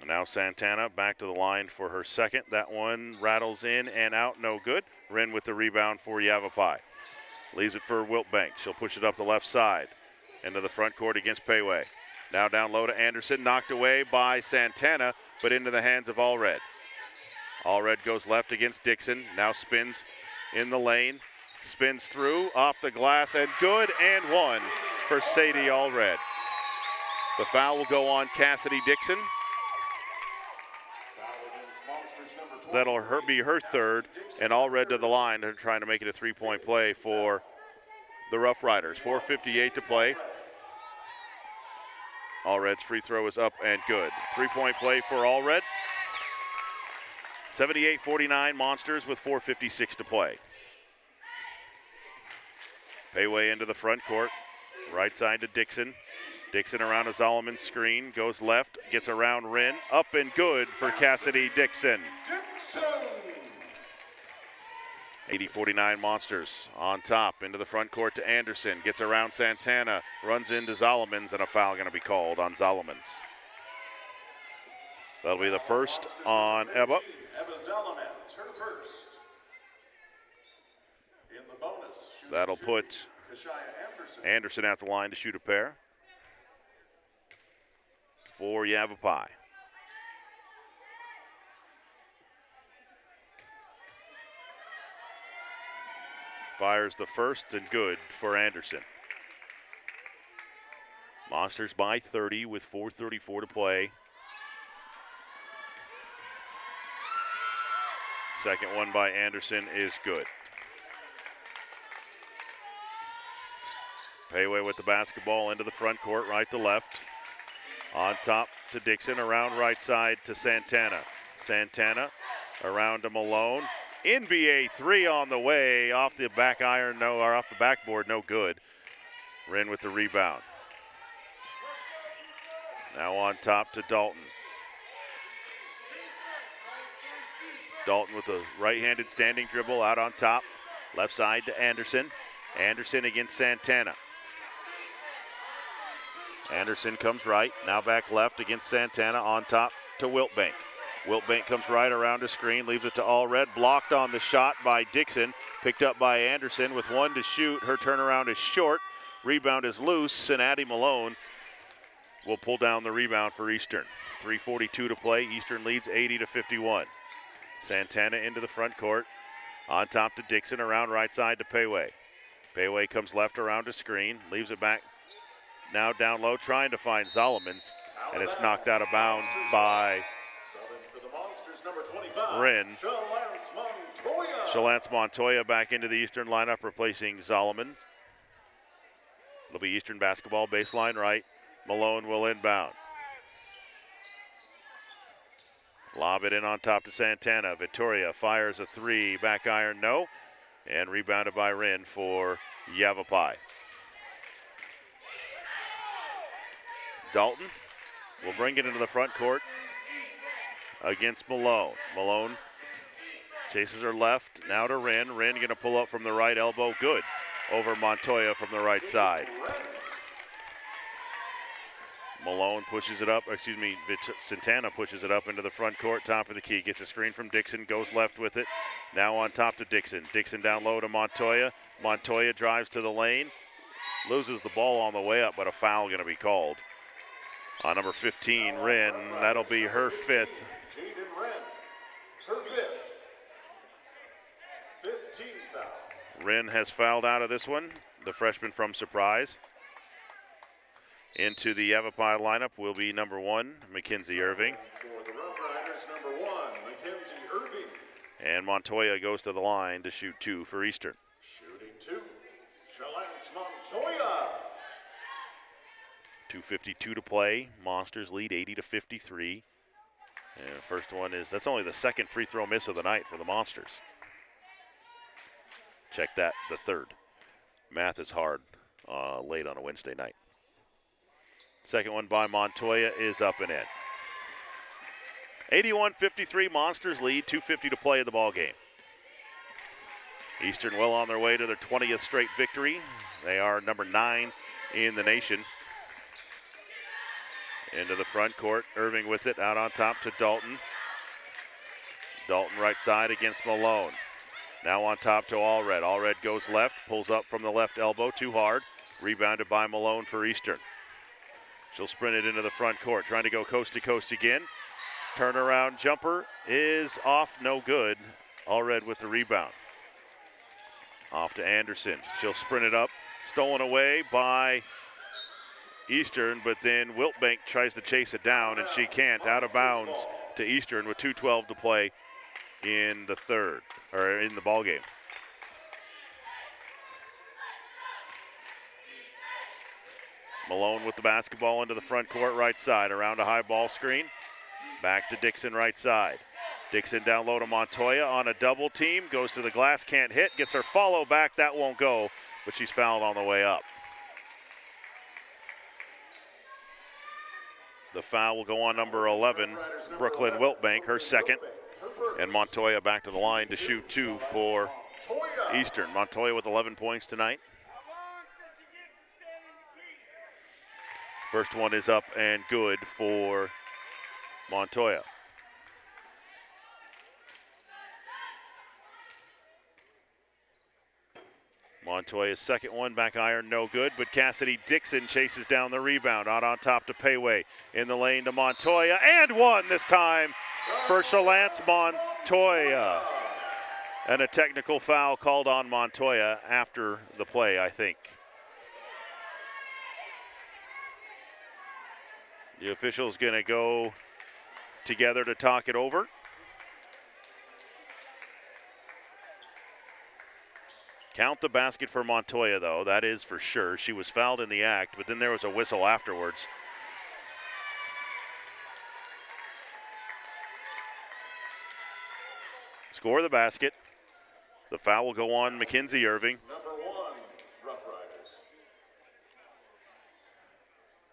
Now Santana back to the line for her second. That one rattles in and out, no good. Wren with the rebound for Yavapai. Leaves it for Wiltbank. She'll push it up the left side into the front court against Payway. Now down low to Anderson, knocked away by Santana, but into the hands of Allred. Allred goes left against Dixon, now spins in the lane, spins through, off the glass, and good, and one for Sadie Allred. The foul will go on Cassidy Dixon. That'll be her third, and Allred to the line. They're trying to make it a three-point play for the Rough Riders. 4:58 to play. Allred's free throw is up and good. Three-point play for Allred. 78-49 Monsters with 4:56 to play. Payway into the front court. Right side to Dixon. Dixon around a Zolomon's screen, goes left, gets around Wren, up and good for Cassidy Dixon. 80-49 Monsters on top, into the front court to Anderson, gets around Santana, runs into Zolomons, and a foul going to be called on Zolomons. That'll be the first on Ebba. Ebba Zolomons, her first. In the bonus, That'll put Keshia Anderson at the line to shoot a pair for Yavapai. Fires the first and good for Anderson. Monsters by 30 with 4:34 to play. Second one by Anderson is good. Payway with the basketball into the front court, right to left. On top to Dixon, around right side to Santana. Santana around to Malone. NBA three on the way, off the back iron, no, or off the backboard, no good. Wren with the rebound. Now on top to Dalton. Dalton with a right-handed standing dribble out on top. Left side to Anderson. Anderson against Santana. Anderson comes right, now back left against Santana, on top to Wiltbank. Wiltbank comes right around the screen, leaves it to Allred, blocked on the shot by Dixon, picked up by Anderson with one to shoot. Her turnaround is short, rebound is loose, and Addie Malone will pull down the rebound for Eastern. 3:42 to play, Eastern leads 80-51. Santana into the front court, on top to Dixon, around right side to Payway. Payway comes left around the screen, leaves it back. Now down low, trying to find Zolomons, and it's knocked out of bounds by Wren. Shalance Montoya back into the Eastern lineup, replacing Zolomons. It'll be Eastern basketball, baseline right. Malone will inbound. Lob it in on top to Santana. Victoria fires a three, back iron, no. And rebounded by Wren for Yavapai. Dalton will bring it into the front court against Malone. Malone chases her left, now to Wren. Wren going to pull up from the right elbow, good, over Montoya from the right side. Malone pushes it up, Santana pushes it up into the front court, top of the key, gets a screen from Dixon, goes left with it. Now on top to Dixon. Dixon down low to Montoya. Montoya drives to the lane, loses the ball on the way up, but a foul going to be called on number 15, Wren. That'll be her fifth. Her fifth team foul. Wren has fouled out of this one, the freshman from Surprise. Into the Yavapai lineup will be number 1, Mackenzie Irving. For the Rough Riders, number 1, Mackenzie Irving. And Montoya goes to the line to shoot 2 for Eastern. Shooting 2, Shalance Montoya. 2:52 to play. Monsters lead 80-53. And the first one is, that's only the second free throw miss of the night for the Monsters. Check that, the third. Math is hard late on a Wednesday night. Second one by Montoya is up and in. 81-53, Monsters lead, 2:50 to play in the ball game. Eastern well on their way to their 20th straight victory. They are number 9 in the nation. Into the front court, Irving with it, out on top to Dalton. Dalton right side against Malone. Now on top to Allred. Allred goes left, pulls up from the left elbow, too hard. Rebounded by Malone for Eastern. She'll sprint it into the front court, trying to go coast to coast again. Turnaround jumper is off, no good. Allred with the rebound. Off to Anderson. She'll sprint it up, stolen away by Eastern, but then Wiltbank tries to chase it down, and she can't. Out of bounds to Eastern with 2:12 to play in the third, or in the ball game. Malone with the basketball into the front court right side, around a high ball screen. Back to Dixon right side. Dixon down low to Montoya on a double team, goes to the glass, can't hit, gets her follow back, that won't go, but she's fouled on the way up. The foul will go on number 11, Brooklyn Wiltbank, her second. And Montoya back to the line to shoot 2 for Eastern. Montoya with 11 points tonight. First one is up and good for Montoya. Montoya's second one, back iron, no good, but Cassidy Dixon chases down the rebound. Out on top to Payway, in the lane to Montoya, and one this time for Shalance Montoya. And a technical foul called on Montoya after the play, I think. The official's going to go together to talk it over. Count the basket for Montoya, though. That is for sure. She was fouled in the act, but then there was a whistle afterwards. Score the basket. The foul will go on Mackenzie Irving. Number 1, Rough Riders.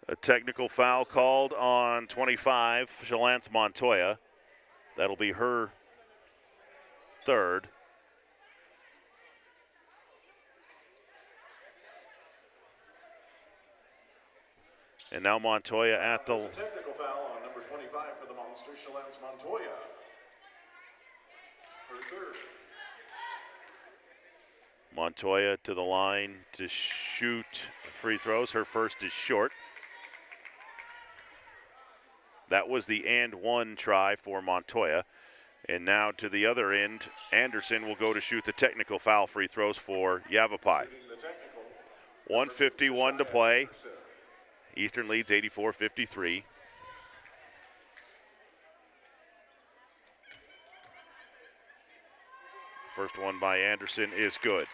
A technical foul called on 25, Shalance Montoya. That'll be her third. And now Montoya at the... There's a technical foul on number 25 for the Monsters, Shalance Montoya. Her third. Montoya to the line to shoot free throws. Her first is short. That was the and one try for Montoya. And now to the other end, Anderson will go to shoot the technical foul free throws for Yavapai. 1:51 to play. Eastern leads 84-53. First one by Anderson is good.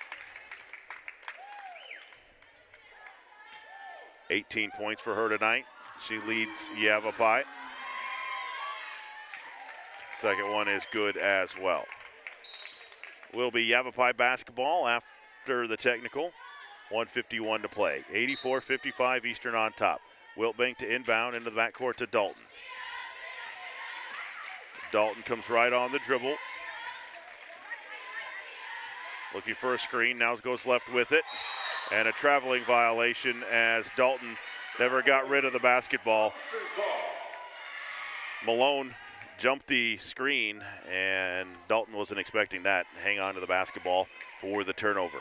18 points for her tonight. She leads Yavapai. Second one is good as well. Will be Yavapai basketball after the technical. 1:51 to play. 84-55 Eastern on top. Wiltbank to inbound into the backcourt to Dalton. Dalton comes right on the dribble. Looking for a screen, now goes left with it. And a traveling violation as Dalton never got rid of the basketball. Malone jumped the screen and Dalton wasn't expecting that. Hang on to the basketball for the turnover.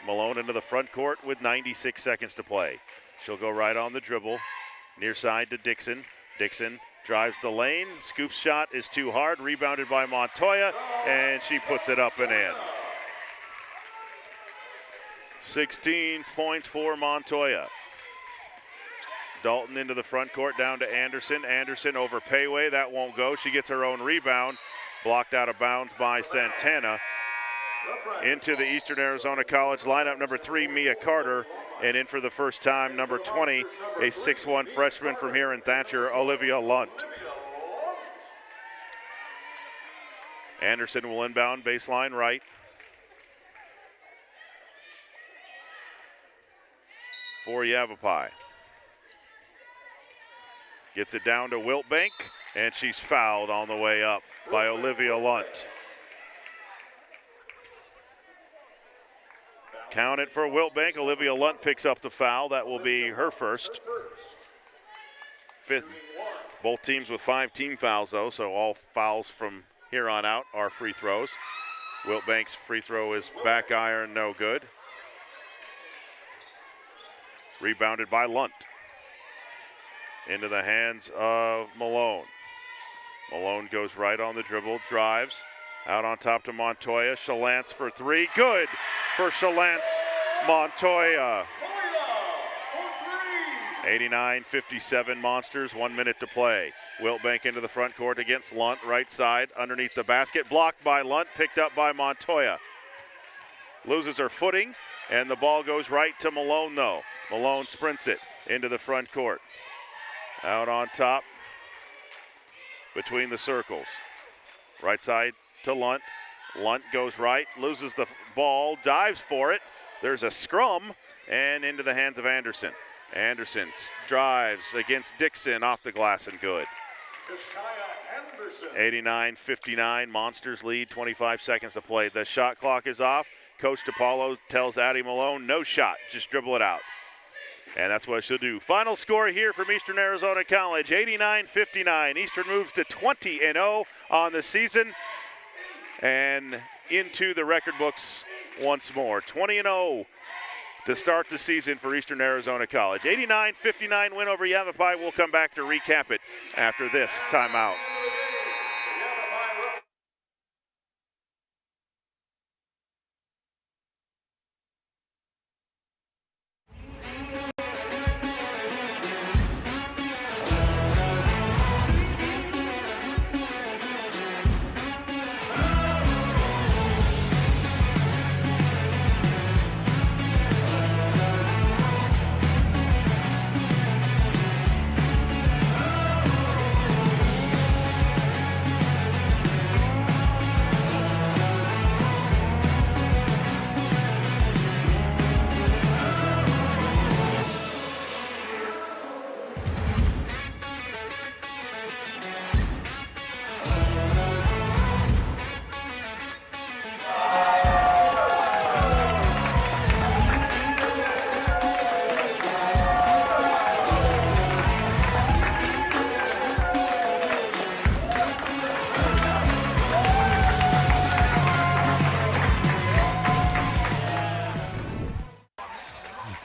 Malone into the front court with 96 seconds to play. She'll go right on the dribble. Near side to Dixon. Dixon Drives the lane. Scoop shot is too hard. Rebounded by Montoya, and she puts it up and in. 16 points for Montoya. Dalton into the front court, down to Anderson. Anderson over Payway. That won't go. She gets her own rebound. Blocked out of bounds by Santana. Into the Eastern Arizona College lineup, number 3, Mia Carter. And in for the first time, number 20, a 6'1 freshman from here in Thatcher, Olivia Lunt. Anderson will inbound, baseline right. For Yavapai. Gets it down to Wiltbank, and she's fouled on the way up by Olivia Lunt. Count it for Wiltbank. Olivia Lunt picks up the foul. That will be her first. Fifth. Both teams with 5 team fouls, though, so all fouls from here on out are free throws. Wiltbank's free throw is back iron, no good. Rebounded by Lunt. Into the hands of Malone. Malone goes right on the dribble, drives. Out on top to Montoya. Chalance for 3. Good for Chalance Montoya. 89-57 Monsters, 1 minute to play. Wiltbank into the front court against Lunt, right side, underneath the basket. Blocked by Lunt, picked up by Montoya. Loses her footing, and the ball goes right to Malone, though. Malone sprints it into the front court. Out on top, between the circles. Right side to Lunt. Lunt goes right, loses the ball, dives for it. There's a scrum, and into the hands of Anderson. Anderson drives against Dixon, off the glass and good. 89-59, Monsters lead, 25 seconds to play. The shot clock is off. Coach DePaulo tells Addie Malone, no shot, just dribble it out. And that's what she'll do. Final score here from Eastern Arizona College, 89-59. Eastern moves to 20-0 on the season and into the record books once more. 20-0 to start the season for Eastern Arizona College. 89-59 win over Yavapai. We'll come back to recap it after this timeout.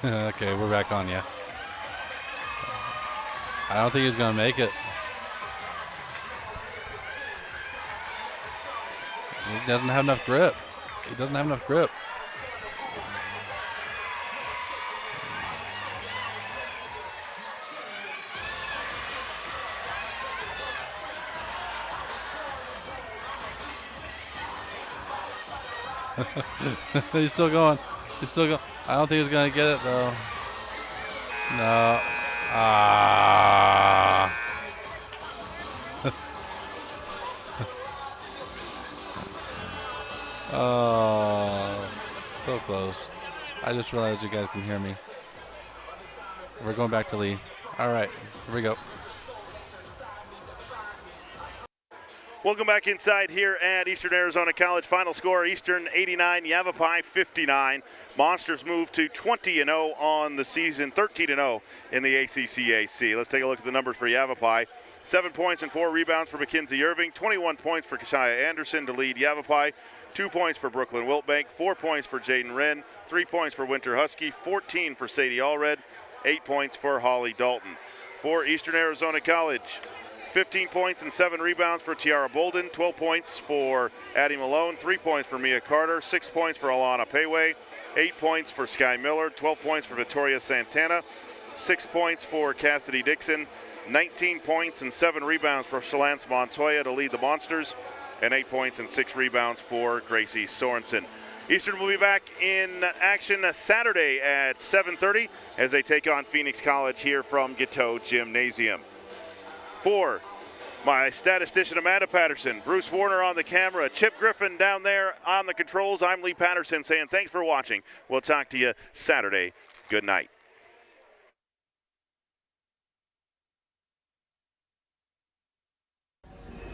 Okay, we're back on, yeah. I don't think he's going to make it. He doesn't have enough grip. He doesn't have enough grip. He's still going. He's still going. I don't think he's going to get it, though. No. Ah. Oh. So close. I just realized you guys can hear me. We're going back to Lee. All right. Here we go. Welcome back inside here at Eastern Arizona College. Final score, Eastern 89, Yavapai 59. Monsters move to 20-0 on the season, 13-0 in the ACCAC. Let's take a look at the numbers for Yavapai. 7 points and 4 rebounds for Mackenzie Irving, 21 points for Kashaya Anderson to lead Yavapai, 2 points for Brooklyn Wiltbank, 4 points for Jaden Wren, 3 points for Winter Husky, 14 for Sadie Allred, 8 points for Holly Dalton. For Eastern Arizona College, 15 points and 7 rebounds for Tiara Bolden, 12 points for Addie Malone, 3 points for Mia Carter, 6 points for Alana Payway, 8 points for Sky Miller, 12 points for Victoria Santana, 6 points for Cassidy Dixon, 19 points and 7 rebounds for Shalance Montoya to lead the Monsters, and 8 points and 6 rebounds for Gracie Sorensen. Eastern will be back in action Saturday at 7:30 as they take on Phoenix College here from KATO Gymnasium. For my statistician Amanda Patterson, Bruce Warner on the camera, Chip Griffin down there on the controls, I'm Lee Patterson saying thanks for watching. We'll talk to you Saturday. Good night.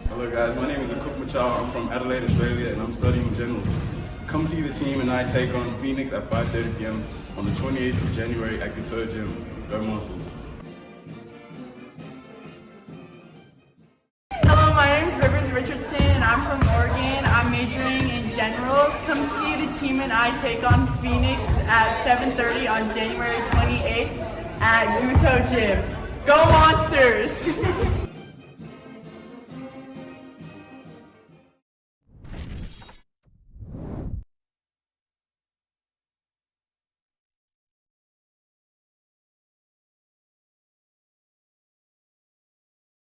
Hello guys, my name is Akuk Machal. I'm from Adelaide, Australia, and I'm studying generals. Come see the team and I take on Phoenix at 5:30 p.m. on the 28th of January at KATO Gym. Go Monsters. Hello, my name is Rivers Richardson. I'm from Oregon. I'm majoring in generals. Come see the team and I take on Phoenix at 7:30 on January 28th at KATO Gym. Go Monsters!